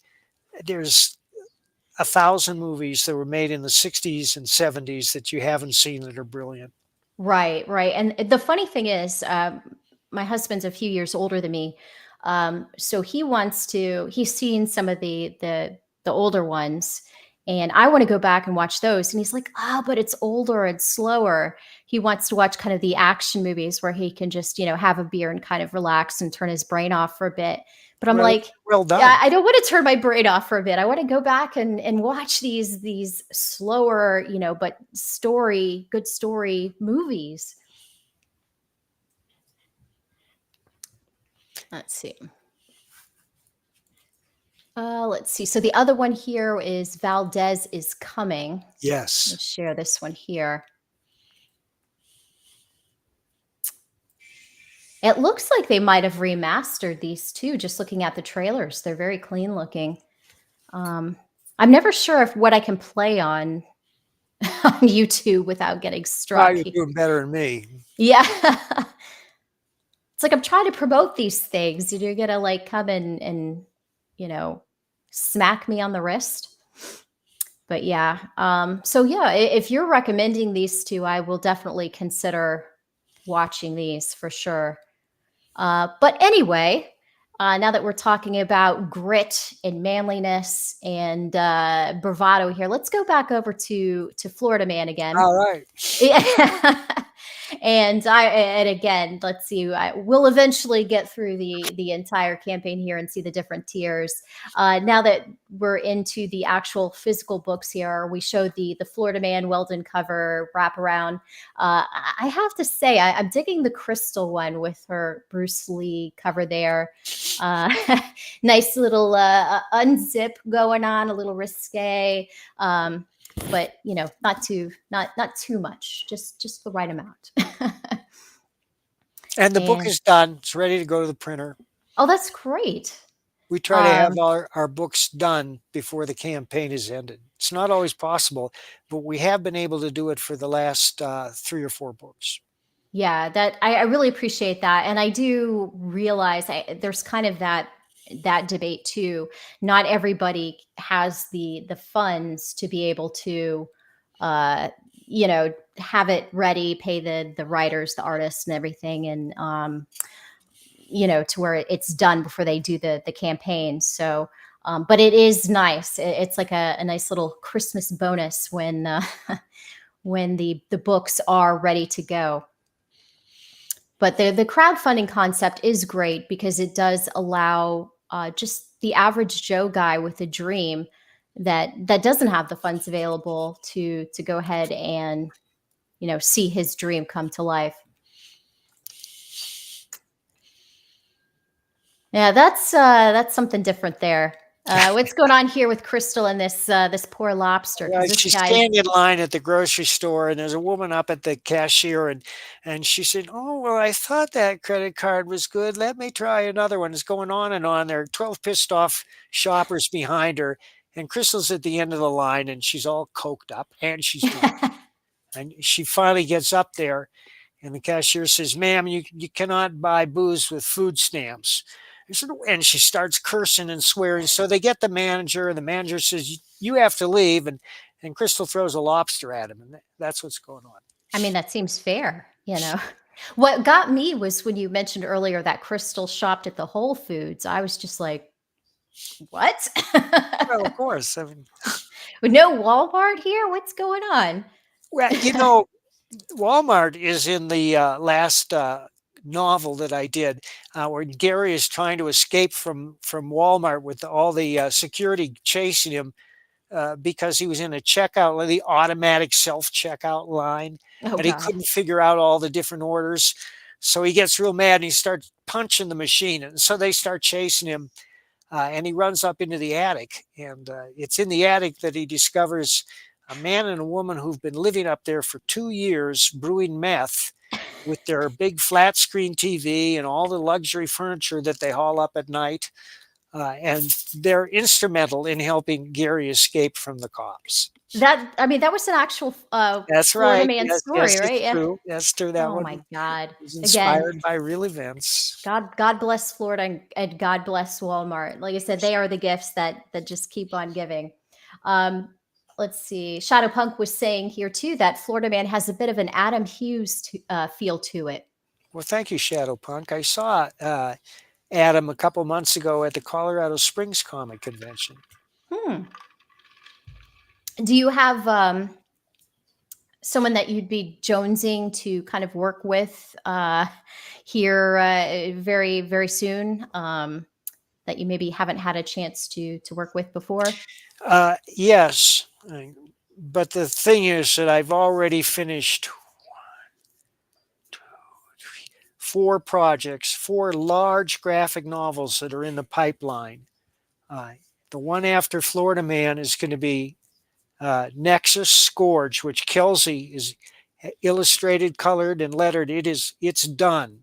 there's 1,000 movies that were made in the 60s and 70s that you haven't seen that are brilliant. Right, right. And the funny thing is, my husband's a few years older than me. So he's seen some of the older ones, and I want to go back and watch those. And he's like, oh, but it's older and slower. He wants to watch kind of the action movies where he can just, have a beer and kind of relax and turn his brain off for a bit. But I'm like, well done. yeah, I don't want to turn my brain off for a bit. I want to go back and watch these slower, but good story movies. Let's see. Let's see. So the other one here is Valdez is Coming. Yes. Let's share this one here. It looks like they might have remastered these two, just looking at the trailers. They're very clean looking. I'm never sure what I can play on YouTube without getting struck. Oh, you're doing better than me. Yeah. It's like I'm trying to promote these things. You're going to like come and smack me on the wrist. But yeah. So yeah, if you're recommending these two, I will definitely consider watching these for sure. But anyway, now that we're talking about grit and manliness and bravado here, let's go back over to Florida Man again. All right. Yeah. And again, let's see. We'll eventually get through the entire campaign here and see the different tiers. Now that we're into the actual physical books here, we showed the Florida Man Weldon cover wraparound. I have to say, I'm digging the Crystal one with her Bruce Lee cover there. Nice little unzip going on, a little risque. But not too much, just the right amount. And the book is done. It's ready to go to the printer. Oh, that's great. We try to have our books done before the campaign is ended. It's not always possible, but we have been able to do it for the last 3 or 4 books. Yeah, that I really appreciate that. And I do realize there's kind of that debate too. Not everybody has the funds to be able to have it ready, pay the writers, the artists and everything, and to where it's done before they do the campaign. So but it is nice. It's like a nice little Christmas bonus when when the books are ready to go. But the crowdfunding concept is great because it does allow just the average Joe guy with a dream that doesn't have the funds available to go ahead and see his dream come to life. Yeah, that's something different there. What's going on here with Crystal and this poor lobster? She's standing in line at the grocery store, and there's a woman up at the cashier, and she said, "Oh, well, I thought that credit card was good. Let me try another one." It's going on and on. There are 12 pissed off shoppers behind her, and Crystal's at the end of the line, and she's all coked up, and she's drunk. And she finally gets up there, and the cashier says, "Ma'am, you cannot buy booze with food stamps." And she starts cursing and swearing. So they get the manager, and the manager says, "You have to leave." And Crystal throws a lobster at him. And that's what's going on. I mean, that seems fair, What got me was when you mentioned earlier that Crystal shopped at the Whole Foods. I was just like, what? Well, of course. I mean, with no Walmart here? What's going on? Well, Walmart is in the last novel that I did, where Gary is trying to escape from Walmart with all the security chasing him because he was in a checkout, the automatic self-checkout line, Oh and he God. couldn't figure out all the different orders. So he gets real mad and he starts punching the machine. And so they start chasing him, and he runs up into the attic. And it's in the attic that he discovers a man and a woman who've been living up there for 2 years brewing meth with their big flat screen TV and all the luxury furniture that they haul up at night. And they're instrumental in helping Gary escape from the cops. That was an actual That's Florida right. man Yes, story, yes, right? it's Yeah. true. That's true. That Oh one my God. was Again, inspired by real events. God bless Florida and God bless Walmart. Like I said, they are the gifts that just keep on giving. Let's see. Shadow Punk was saying here too that Florida Man has a bit of an Adam Hughes feel to it. Well, thank you, Shadow Punk. I saw Adam a couple months ago at the Colorado Springs Comic Convention. Do you have someone that you'd be jonesing to kind of work with here very, very soon that you maybe haven't had a chance to work with before? Yes, but the thing is that I've already finished 4 projects, 4 large graphic novels that are in the pipeline. The one after Florida Man is going to be Nexus Scourge, which Kelsey is illustrated, colored, and lettered. It's done,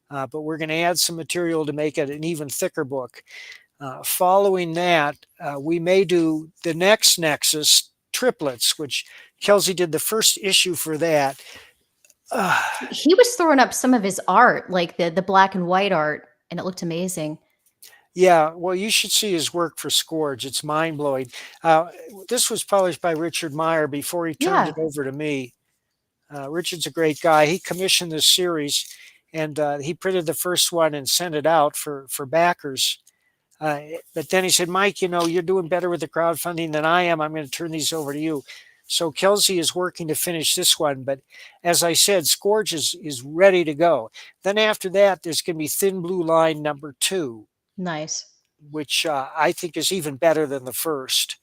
but we're going to add some material to make it an even thicker book. Following that, we may do the next Nexus Triplets, which Kelsey did the first issue for that. He was throwing up some of his art, like the black and white art, and it looked amazing. Yeah, well, you should see his work for Scourge. It's mind-blowing. This was published by Richard Meyer before he turned Yeah. it over to me. Richard's a great guy. He commissioned this series, and he printed the first one and sent it out for backers. But then he said, Mike, you're doing better with the crowdfunding than I am. I'm going to turn these over to you. So Kelsey is working to finish this one. But as I said, Scourge is ready to go. Then after that, there's going to be Thin Blue Line #2. Nice. Which I think is even better than the first.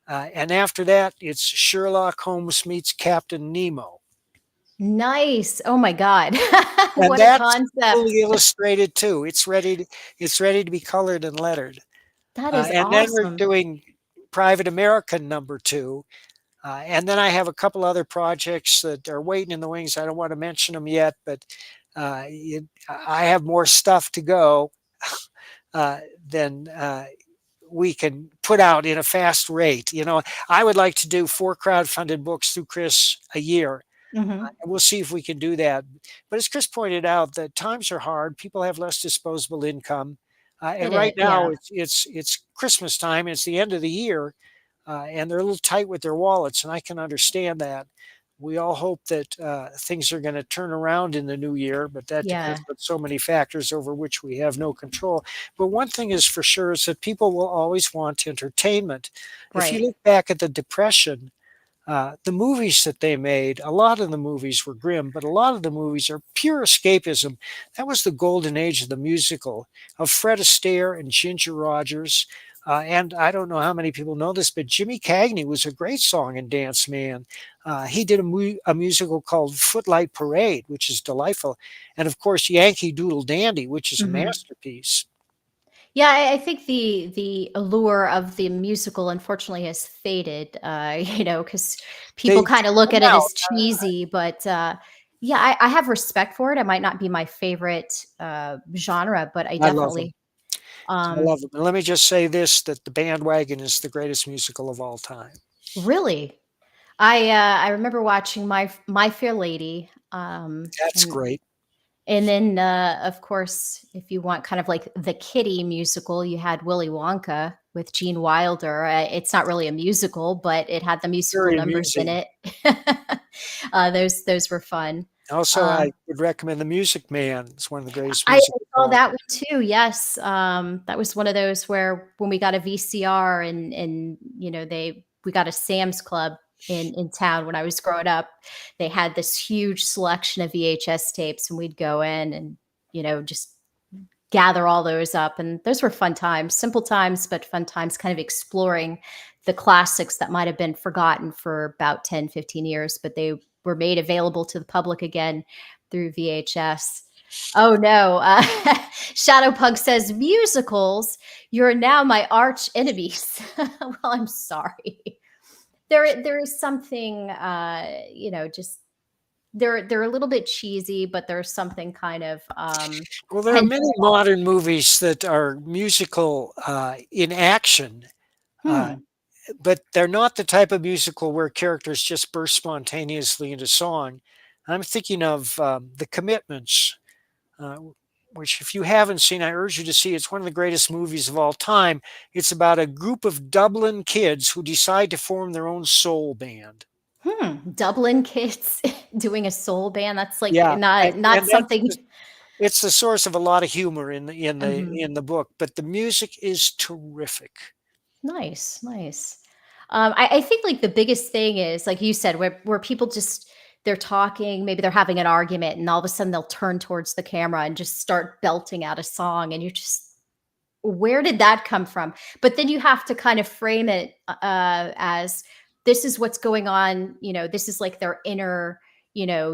And after that, it's Sherlock Holmes meets Captain Nemo. Nice. Oh my God. And What a that's concept. fully illustrated too. It's ready to be colored and lettered. That is and then we're awesome. doing Private American #2. And then I have a couple other projects that are waiting in the wings. I don't want to mention them yet, but I have more stuff to go than we can put out in a fast rate. I would like to do 4 crowdfunded books through Chris a year. Mhm. And we'll see if we can do that. But as Chris pointed out, that times are hard. People have less disposable income. And It right is, now yeah. it's Christmas time. It's the end of the year. And they're a little tight with their wallets. And I can understand that. We all hope that things are going to turn around in the new year, but that Yeah. depends on so many factors over which we have no control. But one thing is for sure is that people will always want entertainment. If you Right. look back at the Depression, the movies that they made, a lot of the movies were grim, but a lot of the movies are pure escapism. That was the golden age of the musical, of Fred Astaire and Ginger Rogers. And I don't know how many people know this, but Jimmy Cagney was a great song and dance man. He did a musical called Footlight Parade, which is delightful. And of course, Yankee Doodle Dandy, which is a Mhm. masterpiece. Yeah, I think the allure of the musical unfortunately has faded, because people They kind of look at it now, as cheesy. But yeah, I have respect for it. It might not be my favorite genre, but I I love them. definitely. I love them. And let me just say this, that The Bandwagon is the greatest musical of all time. Really, I remember watching My Fair Lady. That's great. And then, of course, if you want kind of like the kiddie musical, you had Willy Wonka with Gene Wilder. It's not really a musical, but it had the musical Very numbers in amusing. it. Those were fun. Also, Um, I would recommend The Music Man. It's one of the greatest I musicals of saw all that time. one too. Yes, that was one of those where when we got a VCR and we got a Sam's Club in town when I was growing up, they had this huge selection of VHS tapes, and we'd go in and just gather all those up. And those were fun times, simple times, but fun times, kind of exploring the classics that might have been forgotten for about 10, 15 years, but they were made available to the public again through VHS. Oh no. Shadowpug says, musicals, you're now my arch enemies. Well, I'm sorry. There is something, just they're a little bit cheesy, but there's something kind of well, there are many modern movies that are musical in action, but they're not the type of musical where characters just burst spontaneously into song. I'm thinking of The Commitments, which if you haven't seen, I urge you to see. It's one of the greatest movies of all time. It's about a group of Dublin kids who decide to form their own soul band. Dublin kids doing a soul band. That's like Yeah, not and something. It's the source of a lot of humor in the book, but the music is terrific. Nice. I think like the biggest thing is, like you said, where people just, they're talking, maybe they're having an argument, and all of a sudden they'll turn towards the camera and just start belting out a song, and you're just, where did that come from? But then you have to kind of frame it as, this is what's going on. This is like their inner,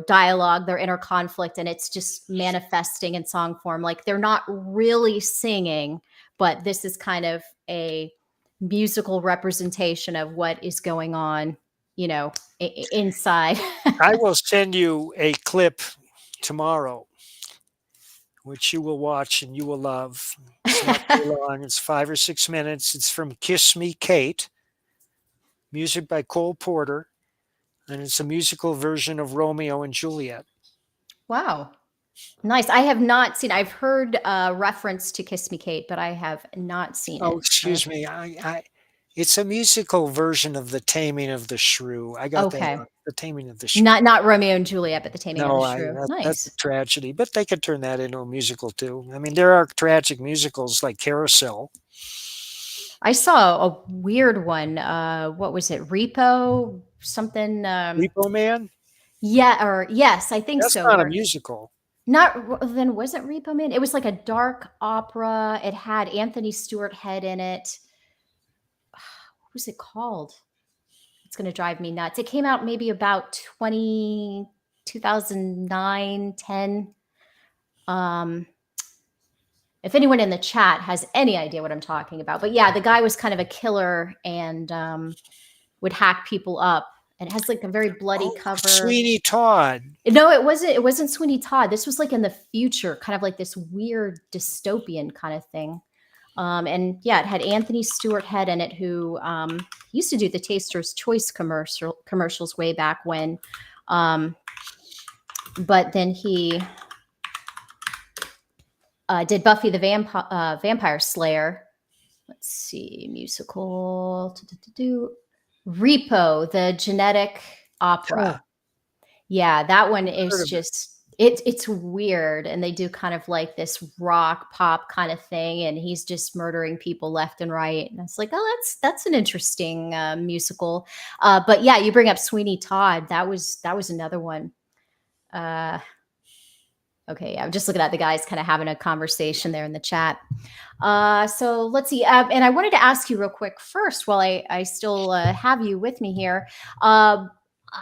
dialogue, their inner conflict, and it's just manifesting in song form. Like they're not really singing, but this is kind of a musical representation of what is going on, inside. I will send you a clip tomorrow, which you will watch and you will love. It's not too long. It's 5 or 6 minutes. It's from Kiss Me, Kate, music by Cole Porter, and it's a musical version of Romeo and Juliet. Wow. Nice. I have not seen, I've heard reference to Kiss Me, Kate, but I have not seen it. Oh, excuse me. It's a musical version of The Taming of the Shrew. I got that wrong. The Taming of the Shrew. Not Romeo and Juliet, but The Taming of the Shrew. Nice. That's a tragedy, but they could turn that into a musical too. I mean, there are tragic musicals like Carousel. I saw a weird one. What was it? Repo something? Repo Man? Yeah, or yes, I think That's so. not a musical. Then wasn't Repo Man? It was like a dark opera. It had Anthony Stewart Head in it. What was it called? It's going to drive me nuts. It came out maybe about 2009, 10. If anyone in the chat has any idea what I'm talking about. But yeah, the guy was kind of a killer and would hack people up. And it has like a very bloody cover. Sweeney Todd. No, it wasn't. It wasn't Sweeney Todd. This was like in the future, kind of like this weird dystopian kind of thing. And yeah, it had Anthony Stewart Head in it, who used to do the Taster's Choice commercials way back when. But then he did Buffy the Vampire Slayer. Let's see, musical. Repo, the genetic opera. Yeah, that one is just, it's weird. And they do kind of like this rock pop kind of thing. And he's just murdering people left and right. And it's like, oh, that's an interesting musical. But yeah, you bring up Sweeney Todd. That was another one. Okay, I'm just looking at the guys kind of having a conversation there in the chat. So let's see. And I wanted to ask you real quick first, while I still have you with me here. I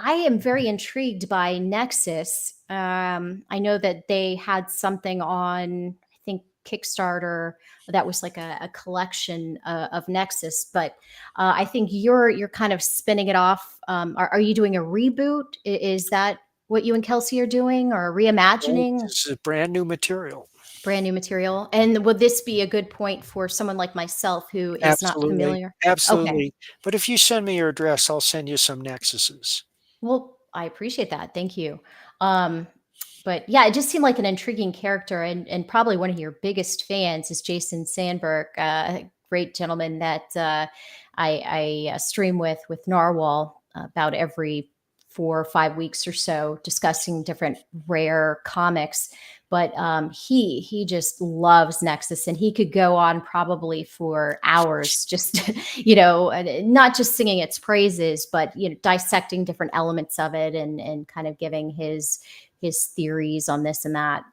am very intrigued by Nexus. I know that they had something on, I think, Kickstarter that was like a collection of Nexus, but I think you're kind of spinning it off. Are you doing a reboot? Is that what you and Kelsey are doing, or reimagining? This is brand new material. Brand new material. And would this be a good point for someone like myself who is not familiar? Absolutely. Okay. But if you send me your address, I'll send you some Nexuses. Well, I appreciate that. Thank you. But yeah, it just seemed like an intriguing character, and probably one of your biggest fans is Jason Sandberg, a great gentleman that I stream with Narwhal about every 4 or 5 weeks or so, discussing different rare comics. But he just loves Nexus, and he could go on probably for hours, just not just singing its praises, but dissecting different elements of it and kind of giving his his theories on this and that.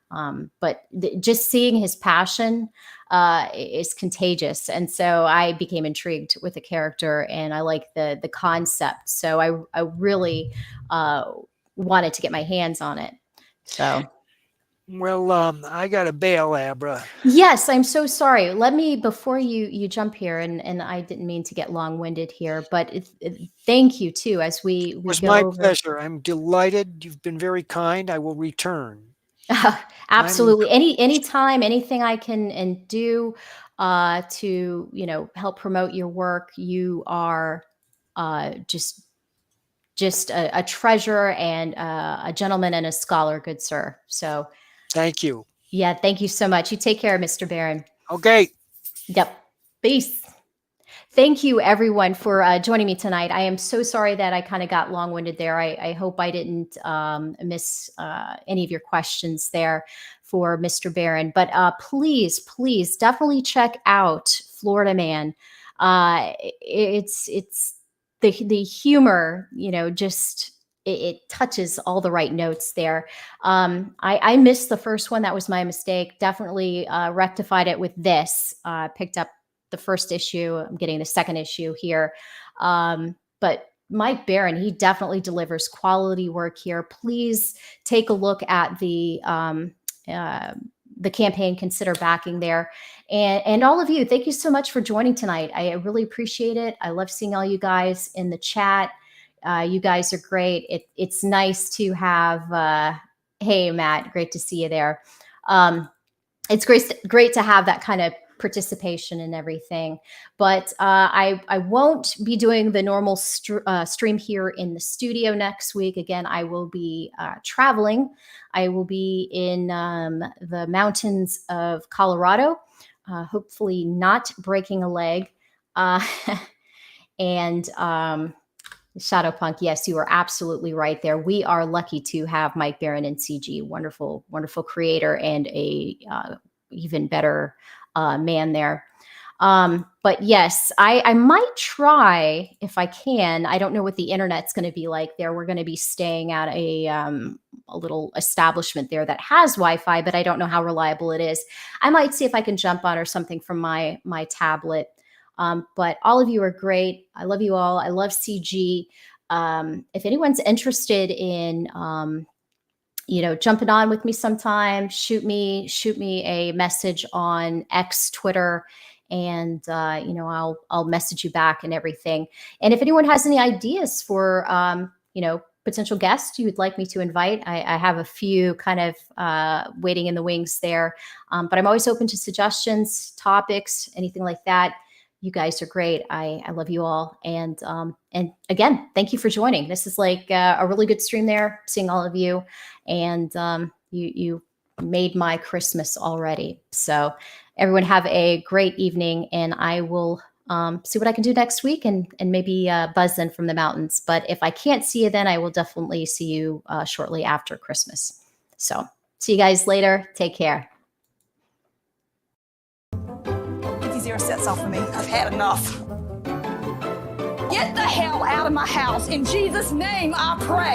But just seeing his passion is contagious. And so I became intrigued with the character, and I like the concept. So I really wanted to get my hands on it. So. Well, I got to bail, Abra. Yes, I'm so sorry. Let me, before you jump here, and I didn't mean to get long-winded here, but thank you too, as we It was go my over. pleasure. I'm delighted. You've been very kind. I will return. Absolutely. Anytime, anything I can and do to help promote your work, you are just a treasure and a gentleman and a scholar, good sir. So. Thank you. Yeah, thank you so much. You take care, Mr. Barron. Okay. Yep. Peace. Thank you, everyone, for joining me tonight. I am so sorry that I kind of got long-winded there. I hope I didn't miss any of your questions there for Mr. Barron. But please, definitely check out Florida Man. It's the humor, just it touches all the right notes there. I missed the first one. That was my mistake. Definitely rectified it with this. Picked up the first issue. I'm getting the second issue here. But Mike Barron, he definitely delivers quality work here. Please take a look at the campaign, consider backing there. And all of you, thank you so much for joining tonight. I really appreciate it. I love seeing all you guys in the chat. You guys are great. It's nice to have, hey, Matt, great to see you there. It's great to have that kind of participation and everything. But I won't be doing the normal stream here in the studio next week. Again, I will be traveling. I will be in the mountains of Colorado, hopefully not breaking a leg. And Shadowpunk, yes, you are absolutely right there. We are lucky to have Mike Barron and CG, wonderful, wonderful creator and a even better man there. But yes, I might try if I can. I don't know what the internet's going to be like there. We're going to be staying at a little establishment there that has Wi-Fi, but I don't know how reliable it is. I might see if I can jump on or something from my tablet. But all of you are great. I love you all. I love CG. If anyone's interested in, jumping on with me sometime, shoot me a message on X, Twitter, and, I'll message you back and everything. And if anyone has any ideas for, potential guests you would like me to invite, I have a few kind of waiting in the wings there. But I'm always open to suggestions, topics, anything like that. You guys are great. I love you all. And again, thank you for joining. This is like a really good stream there, seeing all of you. And you made my Christmas already. So everyone have a great evening. And I will see what I can do next week and maybe buzz in from the mountains. But if I can't see you then, I will definitely see you shortly after Christmas. So see you guys later. Take care. 0 sets off of me. I've had enough. Get the hell out of my house. In Jesus' name, I pray.